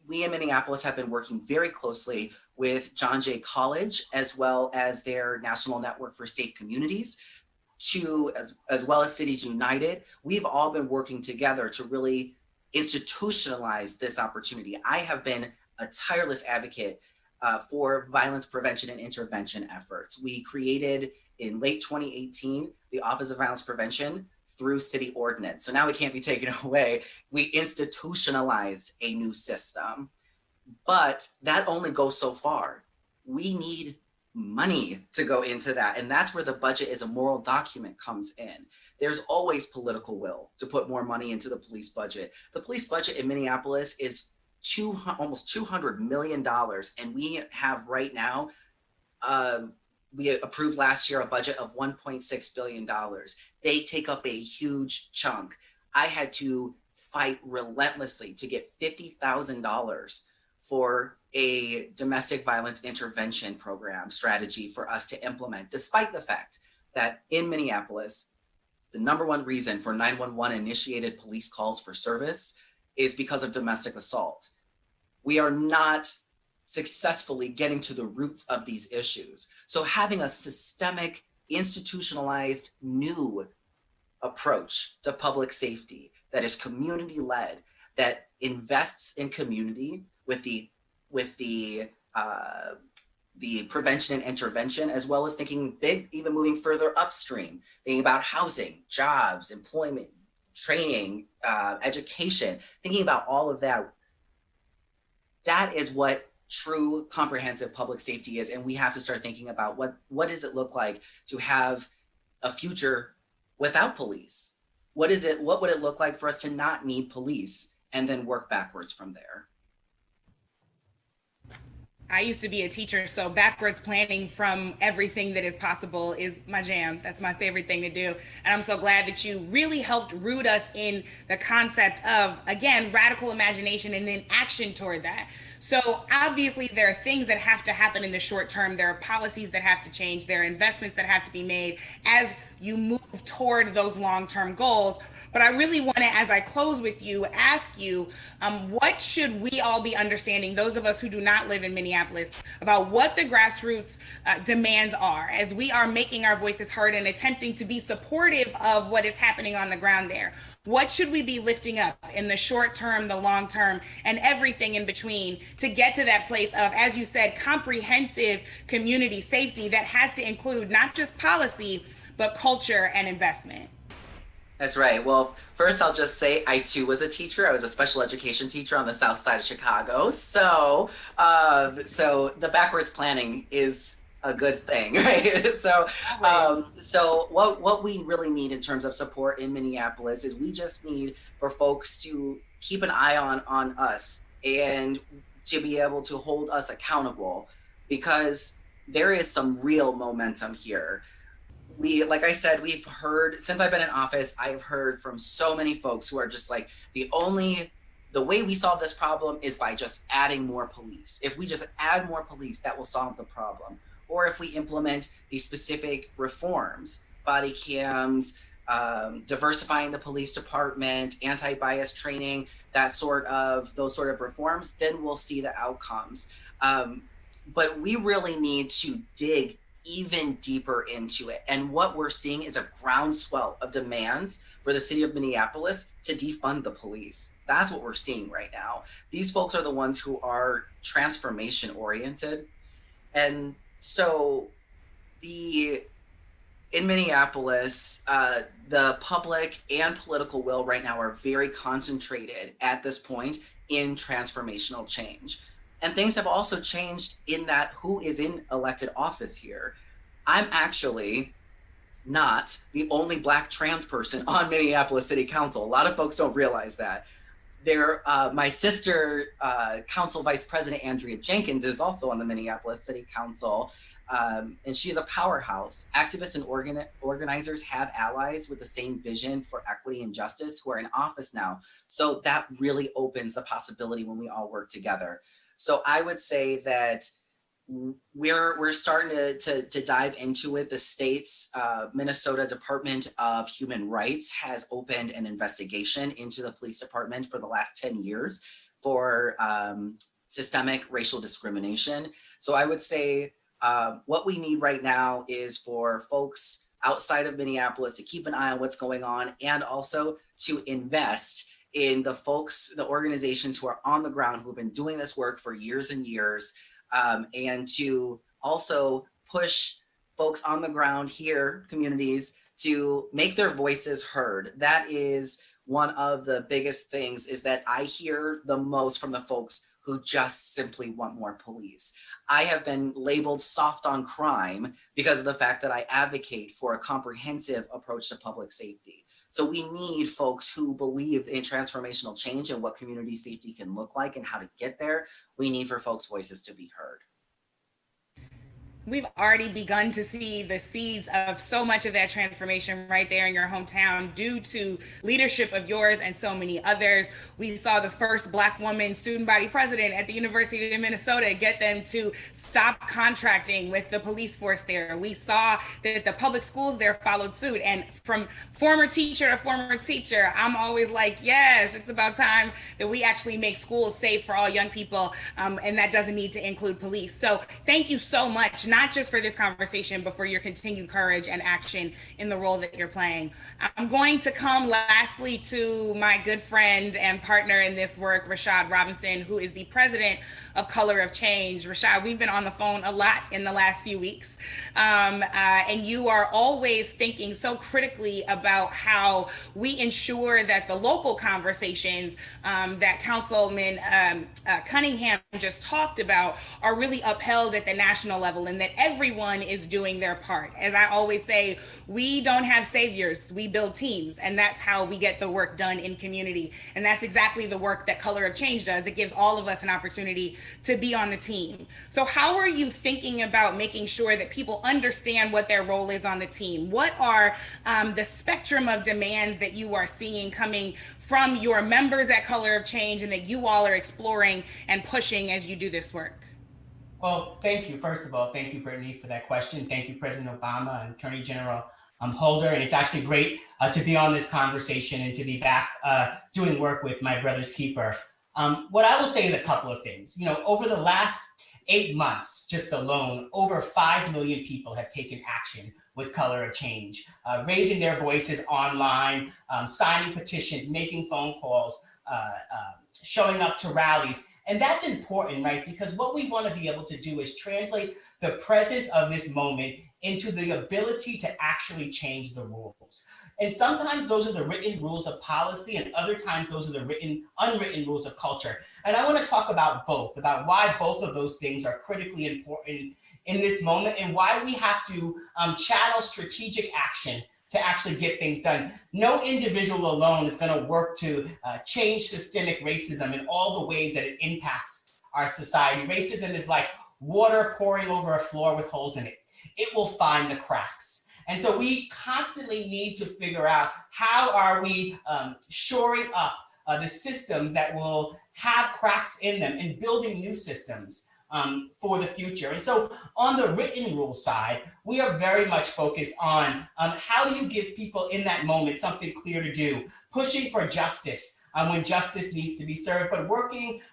We in Minneapolis have been working very closely with John Jay College, as well as their National Network for Safe Communities, as well as Cities United. We've all been working together to really institutionalize this opportunity. I have been a tireless advocate for violence prevention and intervention efforts. We created in late 2018 the Office of Violence Prevention through city ordinance. So now it can't be taken away. We institutionalized a new system, but that only goes so far. We need money to go into that. And that's where the budget as a moral document comes in. there's always political will to put more money into the police budget. The police budget in Minneapolis is almost $200 million. And we have right now, we approved last year a budget of $1.6 billion. They take up a huge chunk. I had to fight relentlessly to get $50,000 for a domestic violence intervention program strategy for us to implement, despite the fact that in Minneapolis, the number one reason for 911 initiated police calls for service is because of domestic assault. We are not successfully getting to the roots of these issues. So having a systemic, institutionalized, new approach to public safety that is community-led, that invests in community with the prevention and intervention, as well as thinking big, even moving further upstream, thinking about housing, jobs, employment, training, education, thinking about all of that. That is what true comprehensive public safety is. And we have to start thinking about what does it look like to have a future without police? What would it look like for us to not need police, and then work backwards from there? I used to be a teacher, so backwards planning from everything that is possible is my jam. That's my favorite thing to do. And I'm so glad that you really helped root us in the concept of, again, radical imagination and then action toward that. So obviously there are things that have to happen in the short term. There are policies that have to change. There are investments that have to be made as you move toward those long-term goals. But I really want to, as I close with you, ask you, what should we all be understanding, those of us who do not live in Minneapolis, about what the grassroots demands are as we are making our voices heard and attempting to be supportive of what is happening on the ground there? What should we be lifting up in the short term, the long term, and everything in between to get to that place of, as you said, comprehensive community safety that has to include not just policy, but culture and investment? That's right. Well, first I'll just say I too was a teacher. I was a special education teacher on the south side of Chicago. So the backwards planning is a good thing, right? So what we really need in terms of support in Minneapolis is we just need for folks to keep an eye on us and to be able to hold us accountable, because there is some real momentum here. Like I said, we've heard, since I've been in office, I've heard from so many folks who are just like, the way we solve this problem is by just adding more police. If we just add more police, that will solve the problem. Or if we implement these specific reforms, body cams, diversifying the police department, anti-bias training, those sort of reforms, then we'll see the outcomes. But we really need to dig even deeper into it. And what we're seeing is a groundswell of demands for the city of Minneapolis to defund the police. That's what we're seeing right now. These folks are the ones who are transformation oriented. And so in Minneapolis, the public and political will right now are very concentrated at this point in transformational change. And things have also changed in that who is in elected office here. I'm actually not the only Black trans person on Minneapolis City Council. A lot of folks don't realize that. My sister, Council Vice President Andrea Jenkins, is also on the Minneapolis City Council, and she's a powerhouse. Activists and organizers have allies with the same vision for equity and justice who are in office now. So that really opens the possibility when we all work together. So I would say that we're starting to dive into it. The state's Minnesota Department of Human Rights has opened an investigation into the police department for the last 10 years for systemic racial discrimination. So I would say what we need right now is for folks outside of Minneapolis to keep an eye on what's going on, and also to invest in the folks, the organizations who are on the ground, who have been doing this work for years and years, and to also push folks on the ground here, communities, to make their voices heard. That is one of the biggest things is that I hear the most from the folks who just simply want more police. I have been labeled soft on crime because of the fact that I advocate for a comprehensive approach to public safety. So we need folks who believe in transformational change and what community safety can look like and how to get there. We need for folks' voices to be heard. We've already begun to see the seeds of so much of that transformation right there in your hometown due to leadership of yours and so many others. We saw the first Black woman student body president at the University of Minnesota get them to stop contracting with the police force there. We saw that the public schools there followed suit. And from former teacher to former teacher, I'm always like, yes, it's about time that we actually make schools safe for all young people. And that doesn't need to include police. So thank you so much, not just for this conversation, but for your continued courage and action in the role that you're playing. I'm going to come lastly to my good friend and partner in this work, Rashad Robinson, who is the president of Color of Change. Rashad, we've been on the phone a lot in the last few weeks, and you are always thinking so critically about how we ensure that the local conversations that Councilman Cunningham just talked about are really upheld at the national level, and that everyone is doing their part. As I always say, we don't have saviors, we build teams, and that's how we get the work done in community. And that's exactly the work that Color of Change does. It gives all of us an opportunity to be on the team. So how are you thinking about making sure that people understand what their role is on the team? What are the spectrum of demands that you are seeing coming from your members at Color of Change and that you all are exploring and pushing as you do this work? Well, thank you. First of all, thank you, Brittany, for that question. Thank you, President Obama and Attorney General Holder. And it's actually great to be on this conversation and to be back doing work with my brother's keeper. What I will say is a couple of things. You know, over the last 8 months, just alone, over 5 million people have taken action with Color of Change, raising their voices online, signing petitions, making phone calls, showing up to rallies. And that's important, right? Because what we want to be able to do is translate the presence of this moment into the ability to actually change the rules. And sometimes those are the written rules of policy, and other times those are the unwritten rules of culture. And I want to talk about both, about why both of those things are critically important in this moment and why we have to channel strategic action to actually get things done. No individual alone is going to work to change systemic racism in all the ways that it impacts our society. Racism is like water pouring over a floor with holes in it. It will find the cracks. And so we constantly need to figure out how are we shoring up the systems that will have cracks in them and building new systems for the future. And so on the written rule side, we are very much focused on how do you give people in that moment something clear to do, pushing for justice when justice needs to be served, but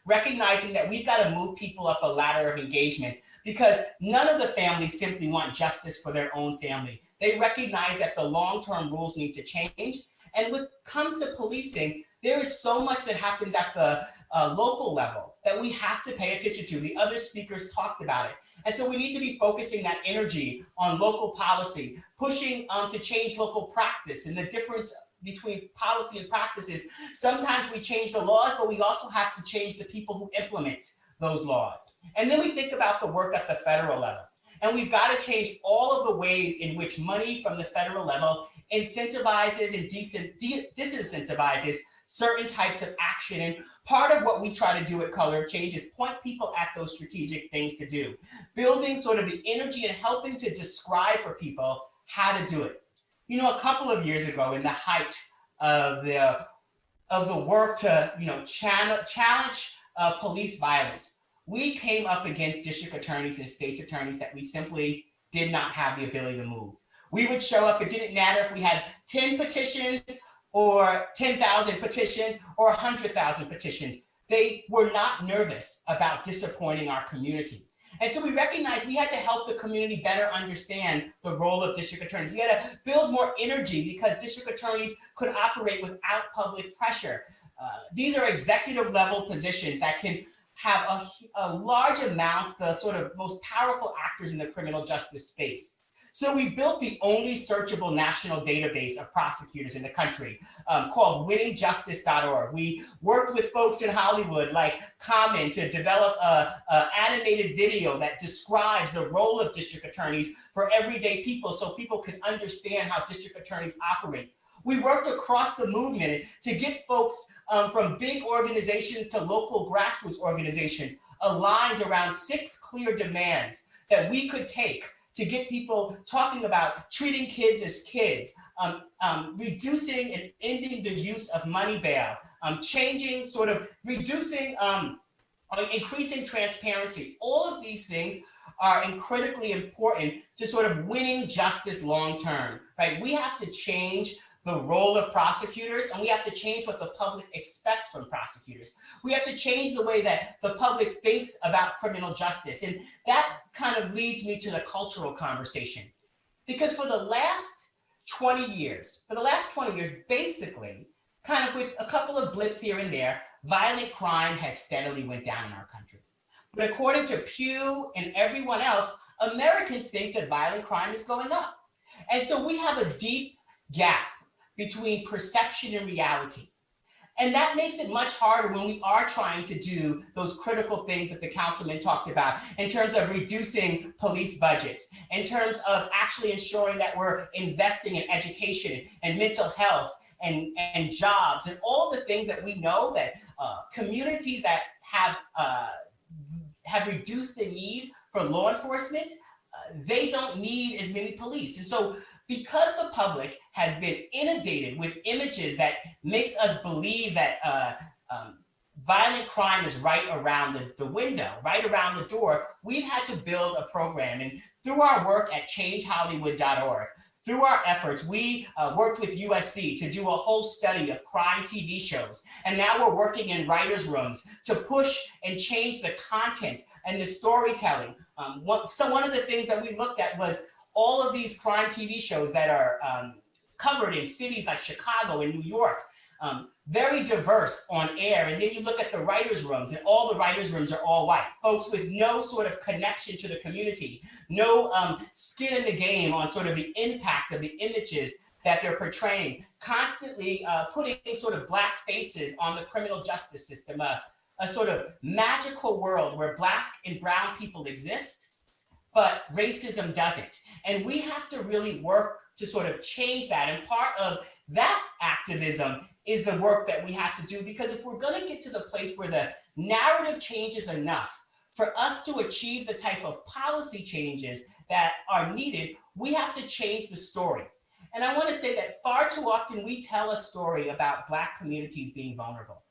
recognizing that we've got to move people up a ladder of engagement because none of the families simply want justice for their own family. They recognize that the long-term rules need to change. And when it comes to policing, there is so much that happens at the local level that we have to pay attention to. The other speakers talked about it. And so we need to be focusing that energy on local policy, pushing to change local practice. And the difference between policy and practice is sometimes we change the laws, but we also have to change the people who implement those laws. And then we think about the work at the federal level. And we've got to change all of the ways in which money from the federal level incentivizes and disincentivizes certain types of action. And part of what we try to do at Color of Change is point people at those strategic things to do, building sort of the energy and helping to describe for people how to do it. You know, a couple of years ago, in the height of the work to, challenge police violence, we came up against district attorneys and state's attorneys that we simply did not have the ability to move. We would show up, it didn't matter if we had 10 petitions or 10,000 petitions or 100,000 petitions. They were not nervous about disappointing our community. And so we recognized we had to help the community better understand the role of district attorneys. We had to build more energy because district attorneys could operate without public pressure. These are executive level positions that can have a large amount, the sort of most powerful actors in the criminal justice space. So we built the only searchable national database of prosecutors in the country called winningjustice.org. We worked with folks in Hollywood like Common to develop an animated video that describes the role of district attorneys for everyday people so people can understand how district attorneys operate. We worked across the movement to get folks from big organizations to local grassroots organizations aligned around 6 clear demands that we could take to get people talking about treating kids as kids, reducing and ending the use of money bail, changing, sort of reducing, increasing transparency. All of these things are critically important to sort of winning justice long-term, right? We have to change the role of prosecutors, and we have to change what the public expects from prosecutors. We have to change the way that the public thinks about criminal justice. And that kind of leads me to the cultural conversation. Because for the last 20 years, basically, kind of with a couple of blips here and there, violent crime has steadily went down in our country. But according to Pew and everyone else, Americans think that violent crime is going up. And so we have a deep gap between perception and reality. And that makes it much harder when we are trying to do those critical things that the councilman talked about in terms of reducing police budgets, in terms of actually ensuring that we're investing in education and mental health and jobs and all the things that we know that communities that have reduced the need for law enforcement, they don't need as many police. And so because the public has been inundated with images that makes us believe that violent crime is right around the window, right around the door, we've had to build a program. And through our work at changehollywood.org, through our efforts, we worked with USC to do a whole study of crime TV shows. And now we're working in writers' rooms to push and change the content and the storytelling. So one of the things that we looked at was all of these crime TV shows that are covered in cities like Chicago and New York, very diverse on air. And then you look at the writers' rooms, and all the writers' rooms are all white. Folks with no sort of connection to the community, no skin in the game on sort of the impact of the images that they're portraying, constantly putting sort of black faces on the criminal justice system, a sort of magical world where Black and brown people exist, but racism doesn't. And we have to really work to sort of change that. And part of that activism is the work that we have to do, because if we're going to get to the place where the narrative changes enough for us to achieve the type of policy changes that are needed, we have to change the story. And I want to say that far too often we tell a story about Black communities being vulnerable.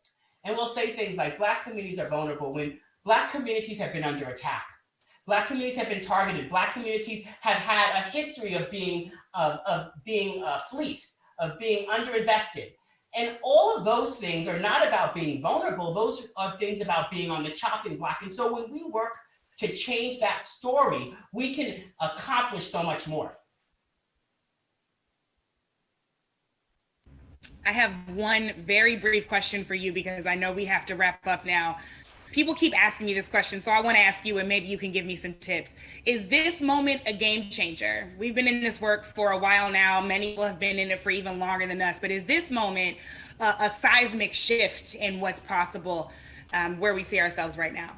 And we'll say things like Black communities are vulnerable when Black communities have been under attack. Black communities have been targeted. Black communities have had a history of being fleeced, of being underinvested. And all of those things are not about being vulnerable. Those are things about being on the chopping block. And so when we work to change that story, we can accomplish so much more. I have one very brief question for you, because I know we have to wrap up now. People keep asking me this question, so I want to ask you, and maybe you can give me some tips. Is this moment a game changer? We've been in this work for a while now. Many people have been in it for even longer than us. But is this moment a seismic shift in what's possible where we see ourselves right now?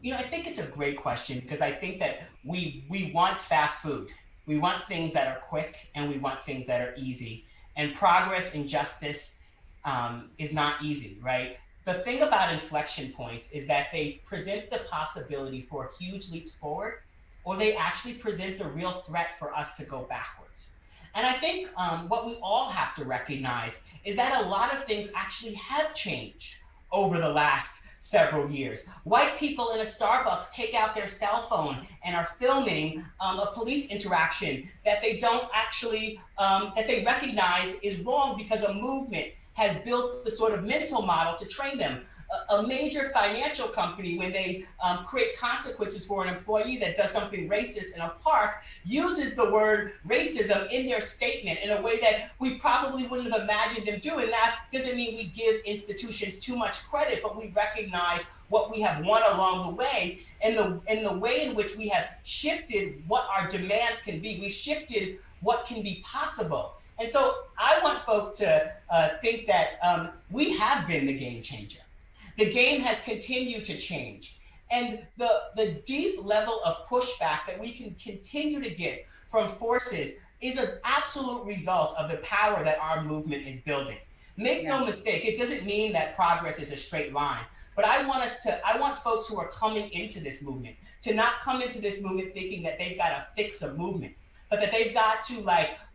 You know, I think it's a great question, because I think that we want fast food. We want things that are quick, and we want things that are easy. And progress and justice is not easy, right? The thing about inflection points is that they present the possibility for huge leaps forward, or they actually present the real threat for us to go backwards. And I think what we all have to recognize is that a lot of things actually have changed over the last several years. White people in a Starbucks take out their cell phone and are filming a police interaction that they don't actually, that they recognize is wrong because a movement has built the sort of mental model to train them. a major financial company, when they create consequences for an employee that does something racist in a park, uses the word racism in their statement in a way that we probably wouldn't have imagined them doing. That doesn't mean we give institutions too much credit, but we recognize what we have won along the way, and the way in which we have shifted what our demands can be. We've shifted what can be possible. And so I want folks to think that we have been the game changer. The game has continued to change. And the deep level of pushback that we can continue to get from forces is an absolute result of the power that our movement is building. Make no mistake, it doesn't mean that progress is a straight line. But I want folks who are coming into this movement to not come into this movement thinking that they've got to fix a movement, but that they've got to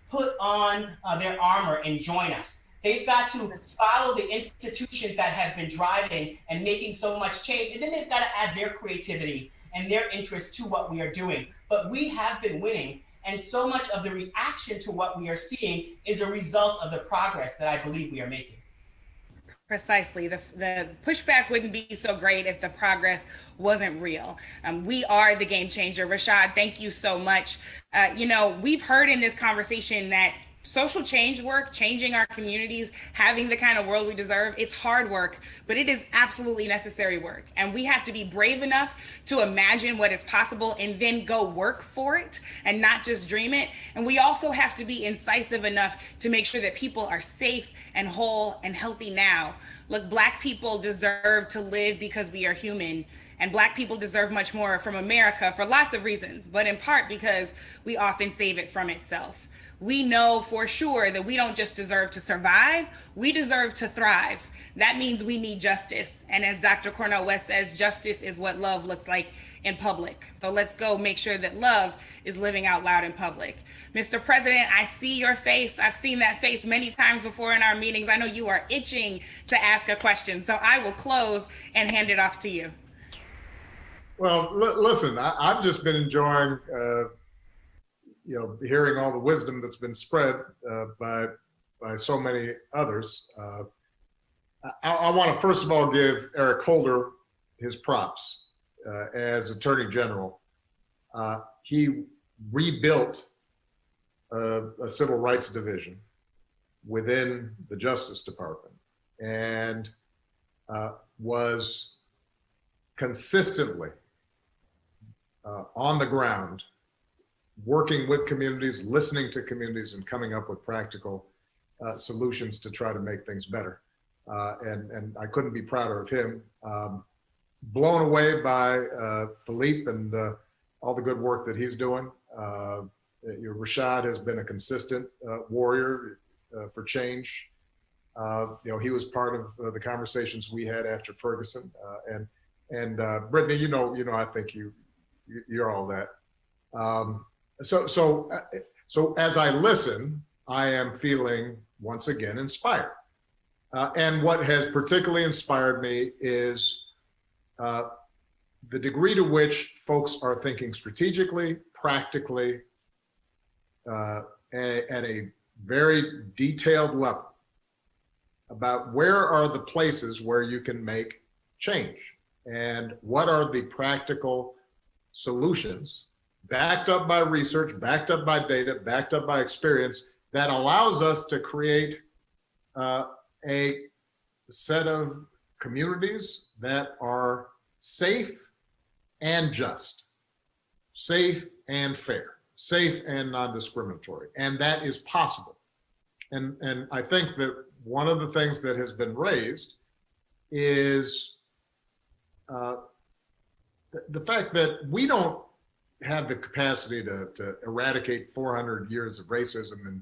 put on their armor and join us. They've got to follow the institutions that have been driving and making so much change. And then they've got to add their creativity and their interest to what we are doing. But we have been winning. And so much of the reaction to what we are seeing is a result of the progress that I believe we are making. Precisely. The pushback wouldn't be so great if the progress wasn't real. We are the game changer. Rashad, thank you so much. We've heard in this conversation that social change work, changing our communities, having the kind of world we deserve, it's hard work, but it is absolutely necessary work. And we have to be brave enough to imagine what is possible and then go work for it and not just dream it. And we also have to be incisive enough to make sure that people are safe and whole and healthy now. Look, Black people deserve to live because we are human. And Black people deserve much more from America for lots of reasons, but in part because we often save it from itself. We know for sure that we don't just deserve to survive, we deserve to thrive. That means we need justice. And as Dr. Cornel West says, justice is what love looks like in public. So let's go make sure that love is living out loud in public. Mr. President, I see your face. I've seen that face many times before in our meetings. I know you are itching to ask a question. So I will close and hand it off to you. Well, listen, I've just been enjoying hearing all the wisdom that's been spread by so many others. I want to first of all give Eric Holder his props as Attorney General. He rebuilt a civil rights division within the Justice Department and was consistently on the ground, working with communities, listening to communities, and coming up with practical solutions to try to make things better. And I couldn't be prouder of him. Blown away by Philippe and all the good work that he's doing. Rashad has been a consistent warrior for change. He was part of the conversations we had after Ferguson. And Brittany, I think you're all that. So as I listen, I am feeling once again inspired. And what has particularly inspired me is the degree to which folks are thinking strategically, practically, at a very detailed level about where are the places where you can make change and what are the practical solutions backed up by research, backed up by data, backed up by experience that allows us to create a set of communities that are safe and just, safe and fair, safe and non-discriminatory. And that is possible. And I think that one of the things that has been raised is the fact that we don't have the capacity to eradicate 400 years of racism in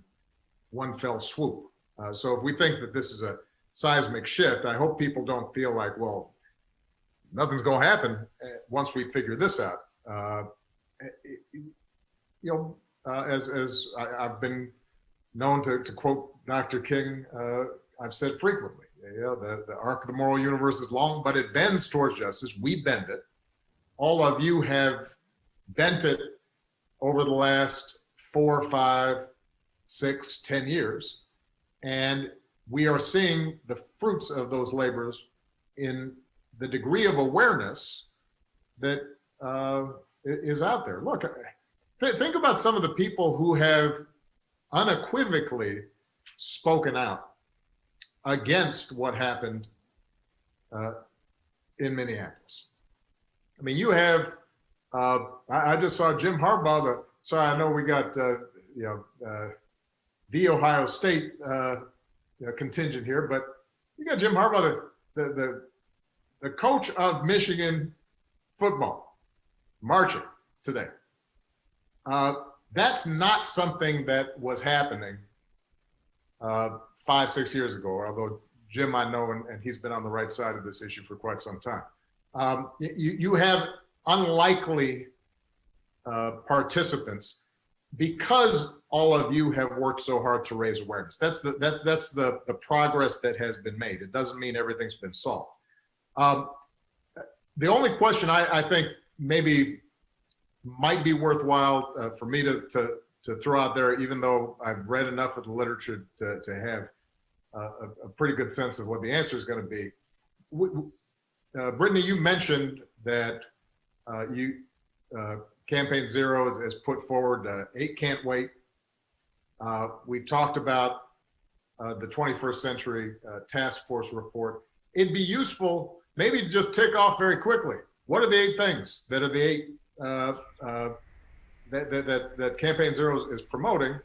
one fell swoop. So if we think that this is a seismic shift, I hope people don't feel like, well, nothing's going to happen once we figure this out. As I've been known to quote Dr. King, I've said frequently, the arc of the moral universe is long, but it bends towards justice. We bend it. All of you have bent it over the last 4, 5, 6, 10 years. And we are seeing the fruits of those labors in the degree of awareness that is out there. Look, think about some of the people who have unequivocally spoken out against what happened in Minneapolis. I mean, you have, I just saw Jim Harbaugh, sorry, I know we got, the Ohio State contingent here, but you got Jim Harbaugh, the coach of Michigan football, marching today. That's not something that was happening 5-6 years ago, although Jim I know, and he's been on the right side of this issue for quite some time. You have unlikely participants because all of you have worked so hard to raise awareness. That's the progress that has been made. It doesn't mean everything's been solved. The only question I think maybe might be worthwhile for me to throw out there, even though I've read enough of the literature to have a pretty good sense of what the answer is going to be. Brittany, you mentioned that Campaign Zero has put forward 8 Can't Wait. We've talked about the 21st Century Task Force report. It'd be useful maybe to just tick off very quickly. What are the 8 things that are the 8 that Campaign Zero is promoting?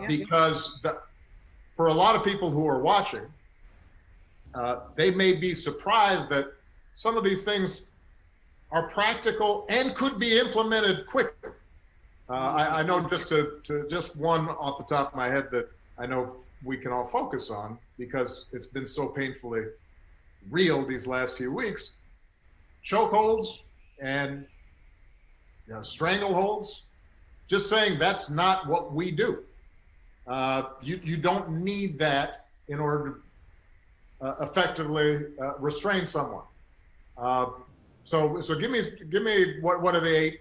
Because for a lot of people who are watching, they may be surprised that some of these things are practical and could be implemented quickly. I know just one off the top of my head that I know we can all focus on because it's been so painfully real these last few weeks. Chokeholds and strangleholds, just saying that's not what we do. You don't need that in order to effectively restrain someone. So give me what are the 8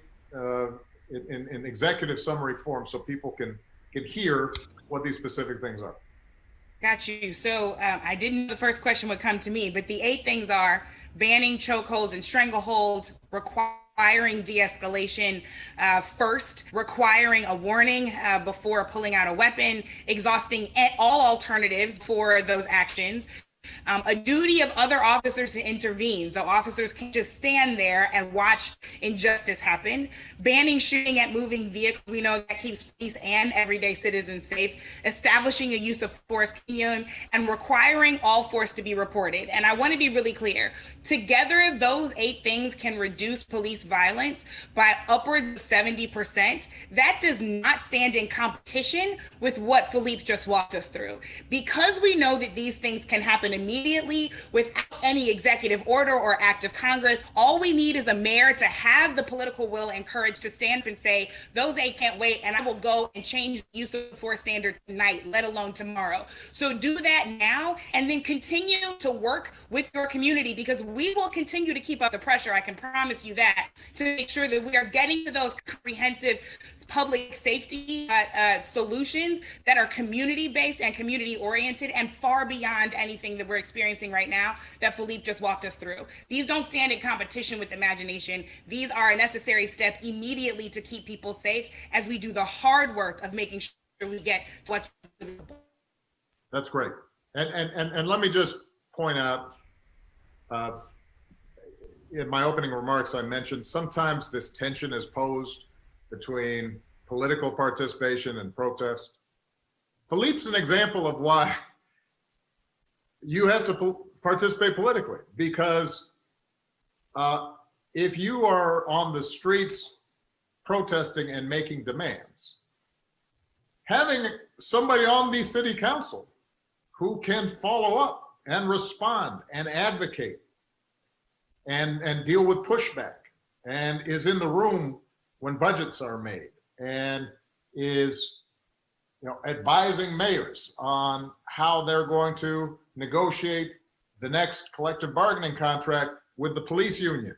in executive summary form so people can hear what these specific things are. Got you. So I didn't know the first question would come to me, but the 8 things are banning chokeholds and strangleholds, requiring de-escalation first, requiring a warning before pulling out a weapon, exhausting all alternatives for those actions, a duty of other officers to intervene. So officers can't just stand there and watch injustice happen. Banning shooting at moving vehicles. We know that keeps police and everyday citizens safe. Establishing a use of force continuum and requiring all force to be reported. And I want to be really clear. Together, those 8 things can reduce police violence by upwards of 70%. That does not stand in competition with what Philippe just walked us through. Because we know that these things can happen immediately without any executive order or act of Congress. All we need is a mayor to have the political will and courage to stand up and say, those 8 can't wait, and I will go and change the use of force standard tonight, let alone tomorrow. So do that now, and then continue to work with your community, because we will continue to keep up the pressure, I can promise you that, to make sure that we are getting to those comprehensive public safety solutions that are community-based and community-oriented and far beyond anything that we're experiencing right now that Philippe just walked us through. These don't stand in competition with imagination. These are a necessary step immediately to keep people safe as we do the hard work of making sure we get to what's. That's great. And let me just point out, in my opening remarks, I mentioned sometimes this tension is posed between political participation and protest. Philippe's an example of why you have to participate politically, because if you are on the streets protesting and making demands, having somebody on the city council who can follow up and respond and advocate and deal with pushback and is in the room when budgets are made and is advising mayors on how they're going to negotiate the next collective bargaining contract with the police union.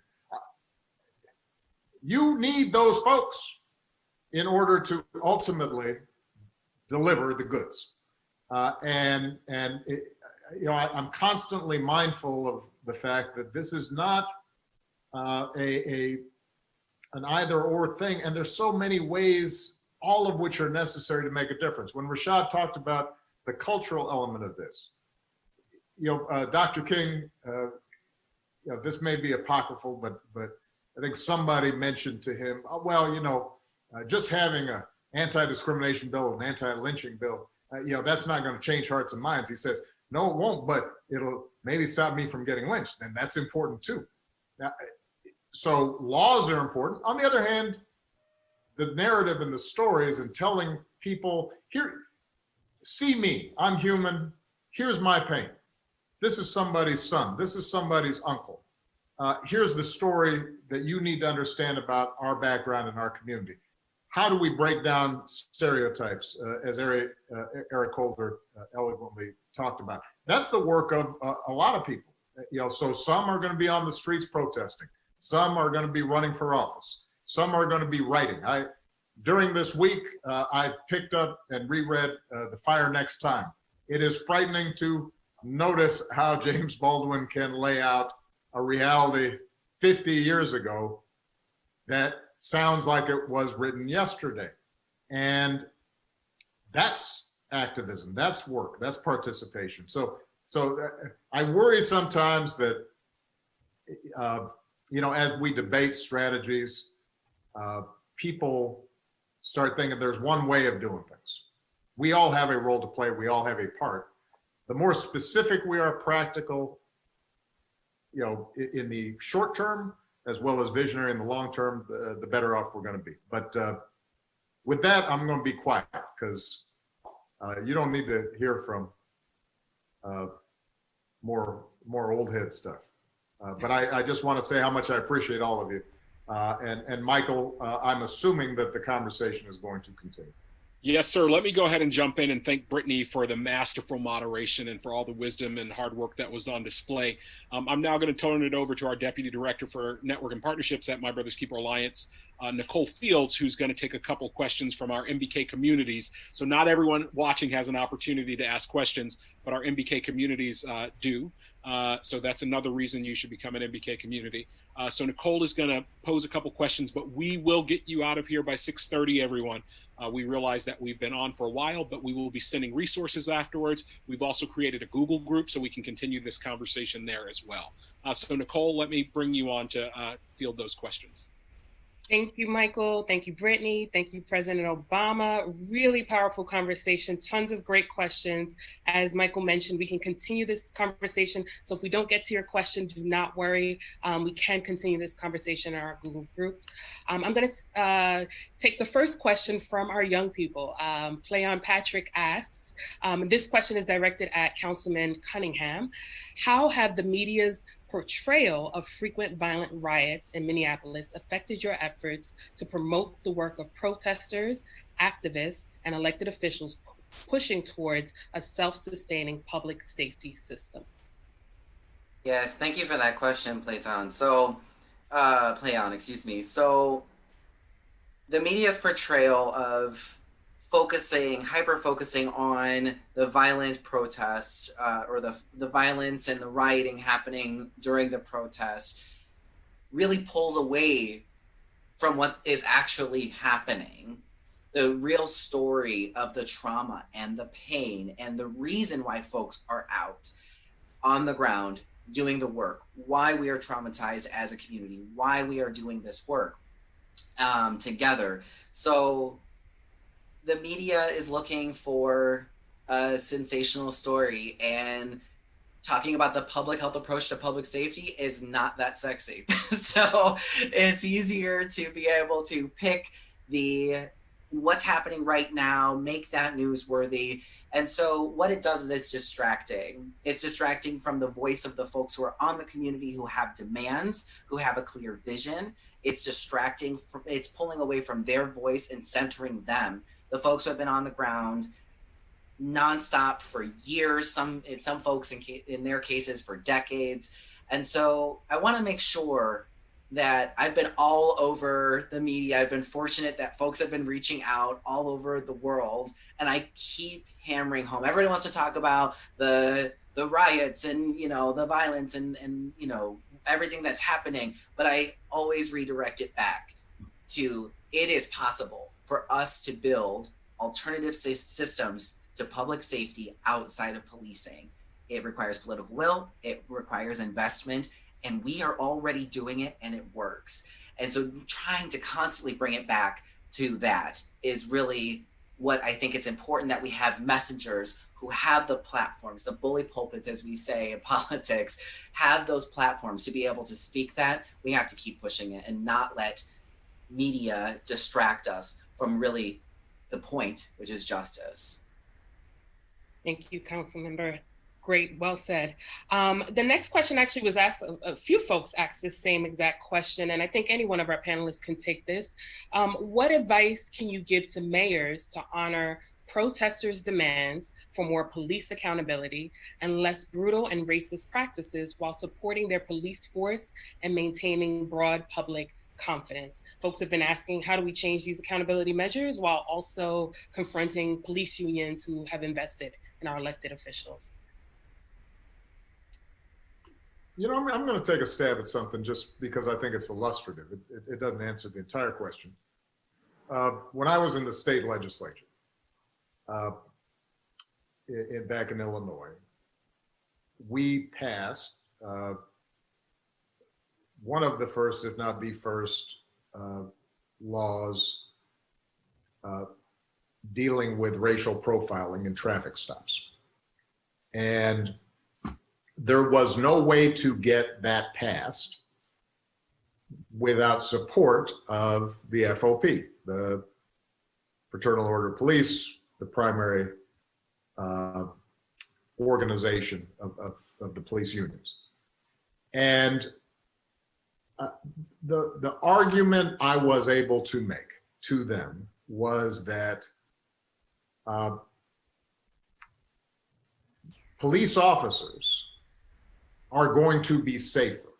You need those folks in order to ultimately deliver the goods. I'm constantly mindful the fact that this is not an either or thing, and there's so many ways, all of which are necessary to make a difference. When Rashad talked about the cultural element of this, Dr. King, this may be apocryphal, but I think somebody mentioned to him, just having an anti-discrimination bill, an anti-lynching bill, that's not going to change hearts and minds. He says, no, it won't, but it'll maybe stop me from getting lynched. And that's important too. So laws are important. On the other hand, the narrative and the stories and telling people, here, see me, I'm human, here's my pain. This is somebody's son, this is somebody's uncle. Here's the story that you need to understand about our background and our community. How do we break down stereotypes, as Eric Holder eloquently talked about? That's the work of a lot of people. So some are going to be on the streets protesting. Some are going to be running for office. Some are going to be writing. During this week, I picked up and reread The Fire Next Time. It is frightening to notice how James Baldwin can lay out a reality 50 years ago that sounds like it was written yesterday. And that's activism, that's work, that's participation. So I worry sometimes that, as we debate strategies, people start thinking there's one way of doing things. We all have a role to play, we all have a part. The more specific we are, practical, in the short term, as well as visionary in the long term, the better off we're going to be. But with that, I'm going to be quiet because you don't need to hear from more old head stuff. But I just want to say how much I appreciate all of you. And Michael, I'm assuming that the conversation is going to continue. Yes, sir. Let me go ahead and jump in and thank Brittany for the masterful moderation and for all the wisdom and hard work that was on display. I'm now going to turn it over to our Deputy Director for Network and Partnerships at My Brothers Keeper Alliance, Nicole Fields, who's going to take a couple questions from our MBK communities. So not everyone watching has an opportunity to ask questions, but our MBK communities do. So that's another reason you should become an MBK community. So Nicole is going to pose a couple questions, but we will get you out of here by 6:30, everyone. We realize that we've been on for a while, but we will be sending resources afterwards. We've also created a Google group so we can continue this conversation there as well. So Nicole, let me bring you on to field those questions. Thank you, Michael. Thank you, Brittany. Thank you, President Obama. Really powerful conversation, tons of great questions. As Michael mentioned, we can continue this conversation. So if we don't get to your question, do not worry. We can continue this conversation in our Google groups. I'm going to take the first question from our young people. Play on Patrick asks, this question is directed at Councilman Cunningham. How have the media's portrayal of frequent violent riots in Minneapolis affected your efforts to promote the work of protesters, activists, and elected officials pushing towards a self-sustaining public safety system? Yes, thank you for that question, Playon. So, So, the media's portrayal of hyper-focusing on the violent protests or the violence and the rioting happening during the protest really pulls away from what is actually happening. The real story of the trauma and the pain and the reason why folks are out on the ground doing the work, why we are traumatized as a community, why we are doing this work together. So the media is looking for a sensational story, and talking about the public health approach to public safety is not that sexy. So it's easier to be able to pick what's happening right now, make that newsworthy. And so what it does is it's distracting. It's distracting from the voice of the folks who are on the community, who have demands, who have a clear vision. It's distracting, it's pulling away from their voice and centering them. The folks who have been on the ground nonstop for years, some folks in their cases for decades. And so I want to make sure that I've been all over the media. I've been fortunate that folks have been reaching out all over the world, and I keep hammering home. Everybody wants to talk about the the riots and, you know, the violence and, you know, everything that's happening. But I always redirect it back to, it is possible for us to build alternative systems to public safety outside of policing. It requires political will, it requires investment, and we are already doing it and it works. And so trying to constantly bring it back to that is really what I think it's important, that we have messengers who have the platforms, the bully pulpits, as we say in politics, have those platforms to be able to speak that. We have to keep pushing it and not let media distract us from really the point, which is justice. Thank you, Councilmember. Great, well said. The next question actually was asked, a few folks asked this same exact question, and I think any one of our panelists can take this. What advice can you give to mayors to honor protesters' demands for more police accountability and less brutal and racist practices while supporting their police force and maintaining broad public confidence? Folks have been asking, how do we change these accountability measures while also confronting police unions who have invested in our elected officials? You know, I'm going to take a stab at something just because I think it's illustrative. It doesn't answer the entire question. When I was in the state legislature back in Illinois, we passed one of the first, if not the first, laws dealing with racial profiling in traffic stops. And there was no way to get that passed without support of the FOP, the Fraternal Order of Police, the primary organization of the police unions. And the argument I was able to make to them was that police officers are going to be safer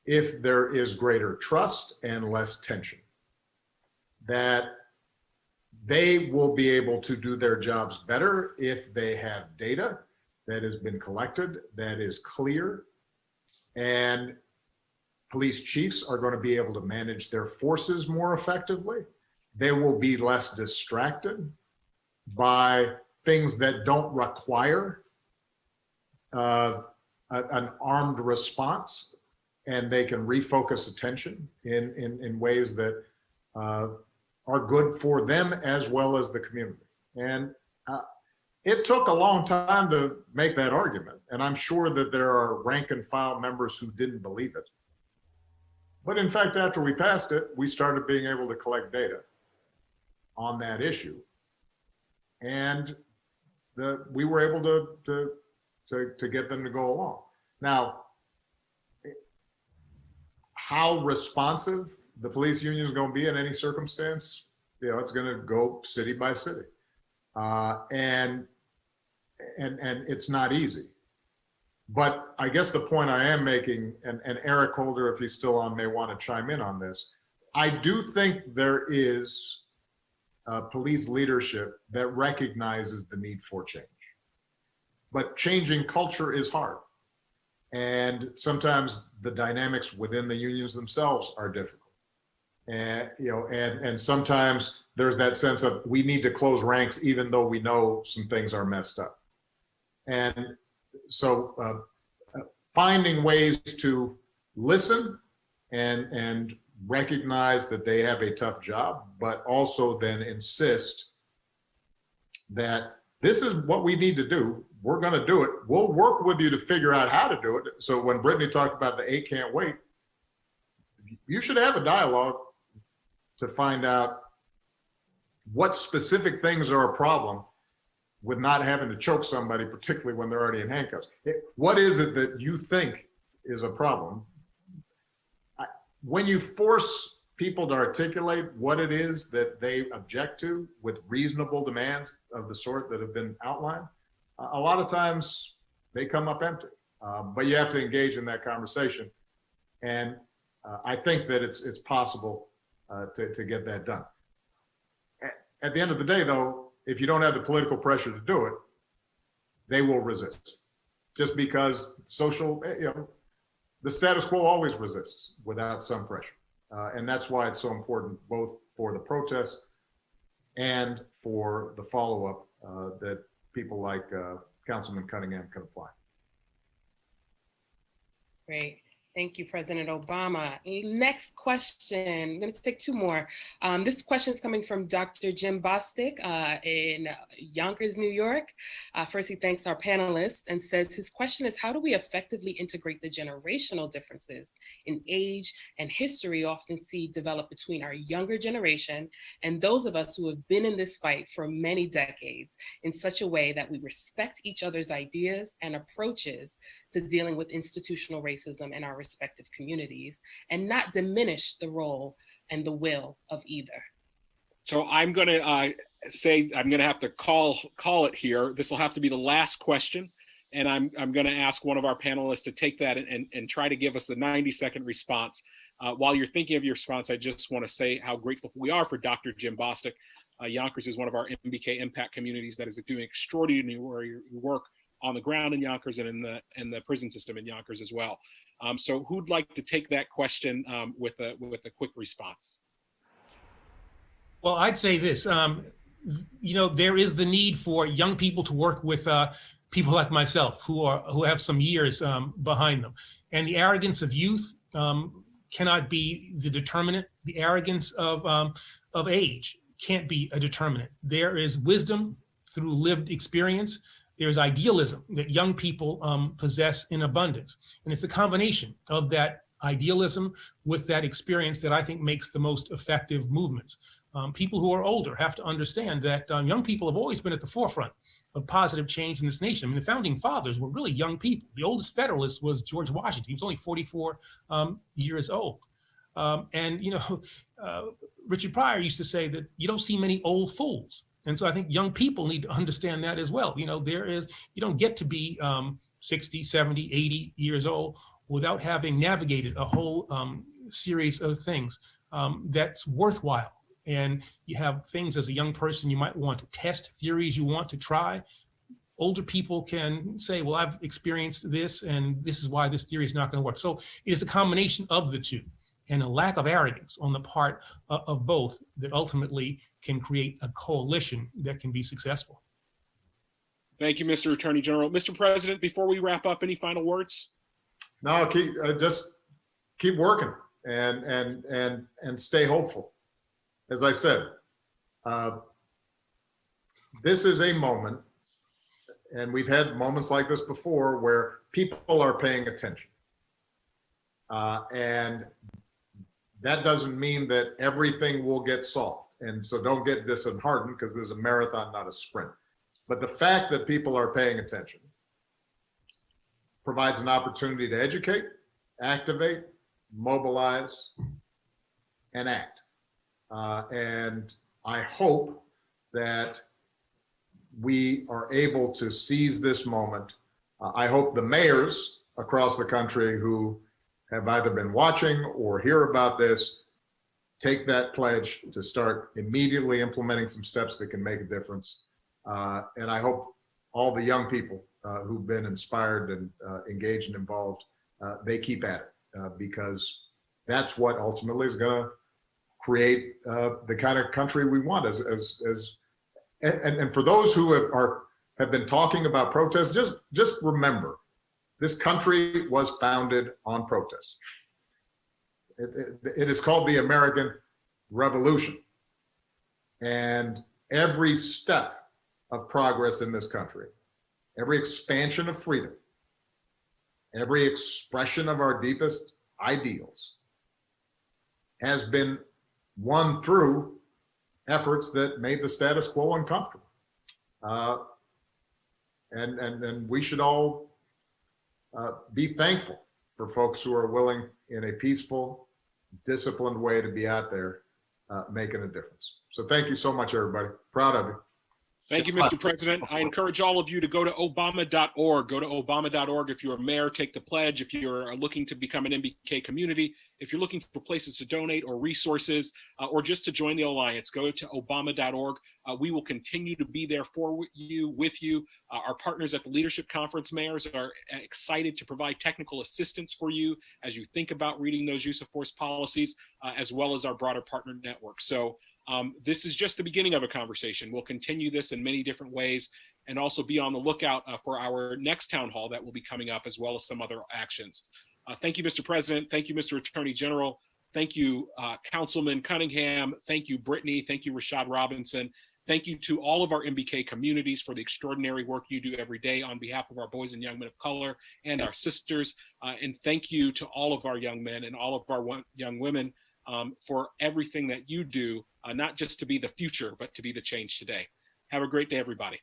if there is greater trust and less tension, that they will be able to do their jobs better if they have data that has been collected, that is clear, and police chiefs are going to be able to manage their forces more effectively. They will be less distracted by things that don't require an armed response, and they can refocus attention in ways that are good for them as well as the community. And it took a long time to make that argument, and I'm sure that there are rank and file members who didn't believe it. But in fact, after we passed it, we started being able to collect data on that issue, and we were able to get them to go along. Now, how responsive the police union is going to be in any circumstance, you know, it's going to go city by city, and it's not easy. But I guess the point I am making, and Eric Holder, if he's still on, may want to chime in on this. I do think there is police leadership that recognizes the need for change. But changing culture is hard. And sometimes the dynamics within the unions themselves are difficult. And, you know, and sometimes there's that sense of we need to close ranks even though we know some things are messed up. And so finding ways to listen and recognize that they have a tough job, but also then insist that this is what we need to do. We're going to do it. We'll work with you to figure out how to do it. So when Brittany talked about the 8 can't wait, you should have a dialogue to find out what specific things are a problem with not having to choke somebody, particularly when they're already in handcuffs. What is it that you think is a problem? When you force people to articulate what it is that they object to with reasonable demands of the sort that have been outlined, a lot of times they come up empty. But you have to engage in that conversation. And I think that it's possible to get that done. At the end of the day, though, if you don't have the political pressure to do it, they will resist. just because the status quo always resists without some pressure. And that's why it's so important, both for the protests and for the follow-up that people like Councilman Cunningham can apply. Great. Thank you, President Obama. Next question. I'm going to take two more. This question is coming from Dr. Jim Bostic in Yonkers, New York. First, he thanks our panelists and says his question is, how do we effectively integrate the generational differences in age and history often see develop between our younger generation and those of us who have been in this fight for many decades in such a way that we respect each other's ideas and approaches to dealing with institutional racism in our respective communities and not diminish the role and the will of either? So I'm going to say I'm going to have to call it here. This will have to be the last question, and I'm going to ask one of our panelists to take that and try to give us a 90-second response. While you're thinking of your response, I just want to say how grateful we are for Dr. Jim Bostic. Yonkers is one of our MBK impact communities that is doing extraordinary work on the ground in Yonkers and in the prison system in Yonkers as well. So who'd like to take that question with a quick response? Well, I'd say this, there is the need for young people to work with people like myself who have some years behind them. And the arrogance of youth cannot be the determinant. The arrogance of age can't be a determinant. There is wisdom through lived experience. There's idealism that young people possess in abundance. And it's a combination of that idealism with that experience that I think makes the most effective movements. People who are older have to understand that young people have always been at the forefront of positive change in this nation. I mean, the founding fathers were really young people. The oldest Federalist was George Washington. He was only 44 years old. Richard Pryor used to say that you don't see many old fools. And so I think young people need to understand that as well. You don't get to be 60, 70, 80 years old without having navigated a whole series of things that's worthwhile. And you have things as a young person you might want to test, theories you want to try. Older people can say, well, I've experienced this and this is why this theory is not going to work. So it is a combination of the two, and a lack of arrogance on the part of both that ultimately can create a coalition that can be successful. Thank you, Mr. Attorney General. Mr. President, before we wrap up, any final words? No, just keep working and stay hopeful. As I said, this is a moment, and we've had moments like this before, where people are paying attention. And that doesn't mean that everything will get solved. And so don't get disheartened, because there's a marathon, not a sprint. But the fact that people are paying attention provides an opportunity to educate, activate, mobilize, and act. And I hope that we are able to seize this moment. I hope the mayors across the country who have either been watching or hear about this take that pledge to start immediately implementing some steps that can make a difference. And I hope all the young people who've been inspired and engaged and involved, they keep at it, because that's what ultimately is going to create the kind of country we want. And for those who have been talking about protests, just remember, this country was founded on protest. It is called the American Revolution. And every step of progress in this country, every expansion of freedom, every expression of our deepest ideals has been won through efforts that made the status quo uncomfortable. And we should all be thankful for folks who are willing in a peaceful, disciplined way to be out there making a difference. So thank you so much, everybody. Proud of you. Thank you, Mr. President. I encourage all of you to go to obama.org. Go to obama.org if you're a mayor, take the pledge. If you're looking to become an MBK community, if you're looking for places to donate or resources, or just to join the Alliance, go to obama.org. We will continue to be there for you, with you. Our partners at the Leadership Conference mayors are excited to provide technical assistance for you as you think about reading those use of force policies, as well as our broader partner network. So this is just the beginning of a conversation. We'll continue this in many different ways, and also be on the lookout for our next town hall that will be coming up, as well as some other actions. Thank you, Mr. President. Thank you, Mr. Attorney General. Thank you, Councilman Cunningham. Thank you, Brittany. Thank you, Rashad Robinson. Thank you to all of our MBK communities for the extraordinary work you do every day on behalf of our boys and young men of color and our sisters. And thank you to all of our young men and all of our young women for everything that you do, not just to be the future, but to be the change today. Have a great day, everybody.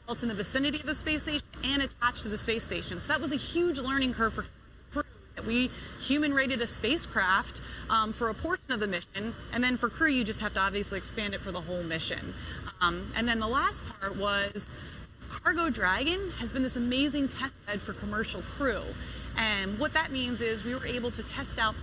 It's in the vicinity of the space station and attached to the space station. So that was a huge learning curve for crew. We human rated a spacecraft for a portion of the mission, and then for crew, you just have to obviously expand it for the whole mission. And then the last part was Cargo Dragon has been this amazing test bed for commercial crew. And what that means is we were able to test out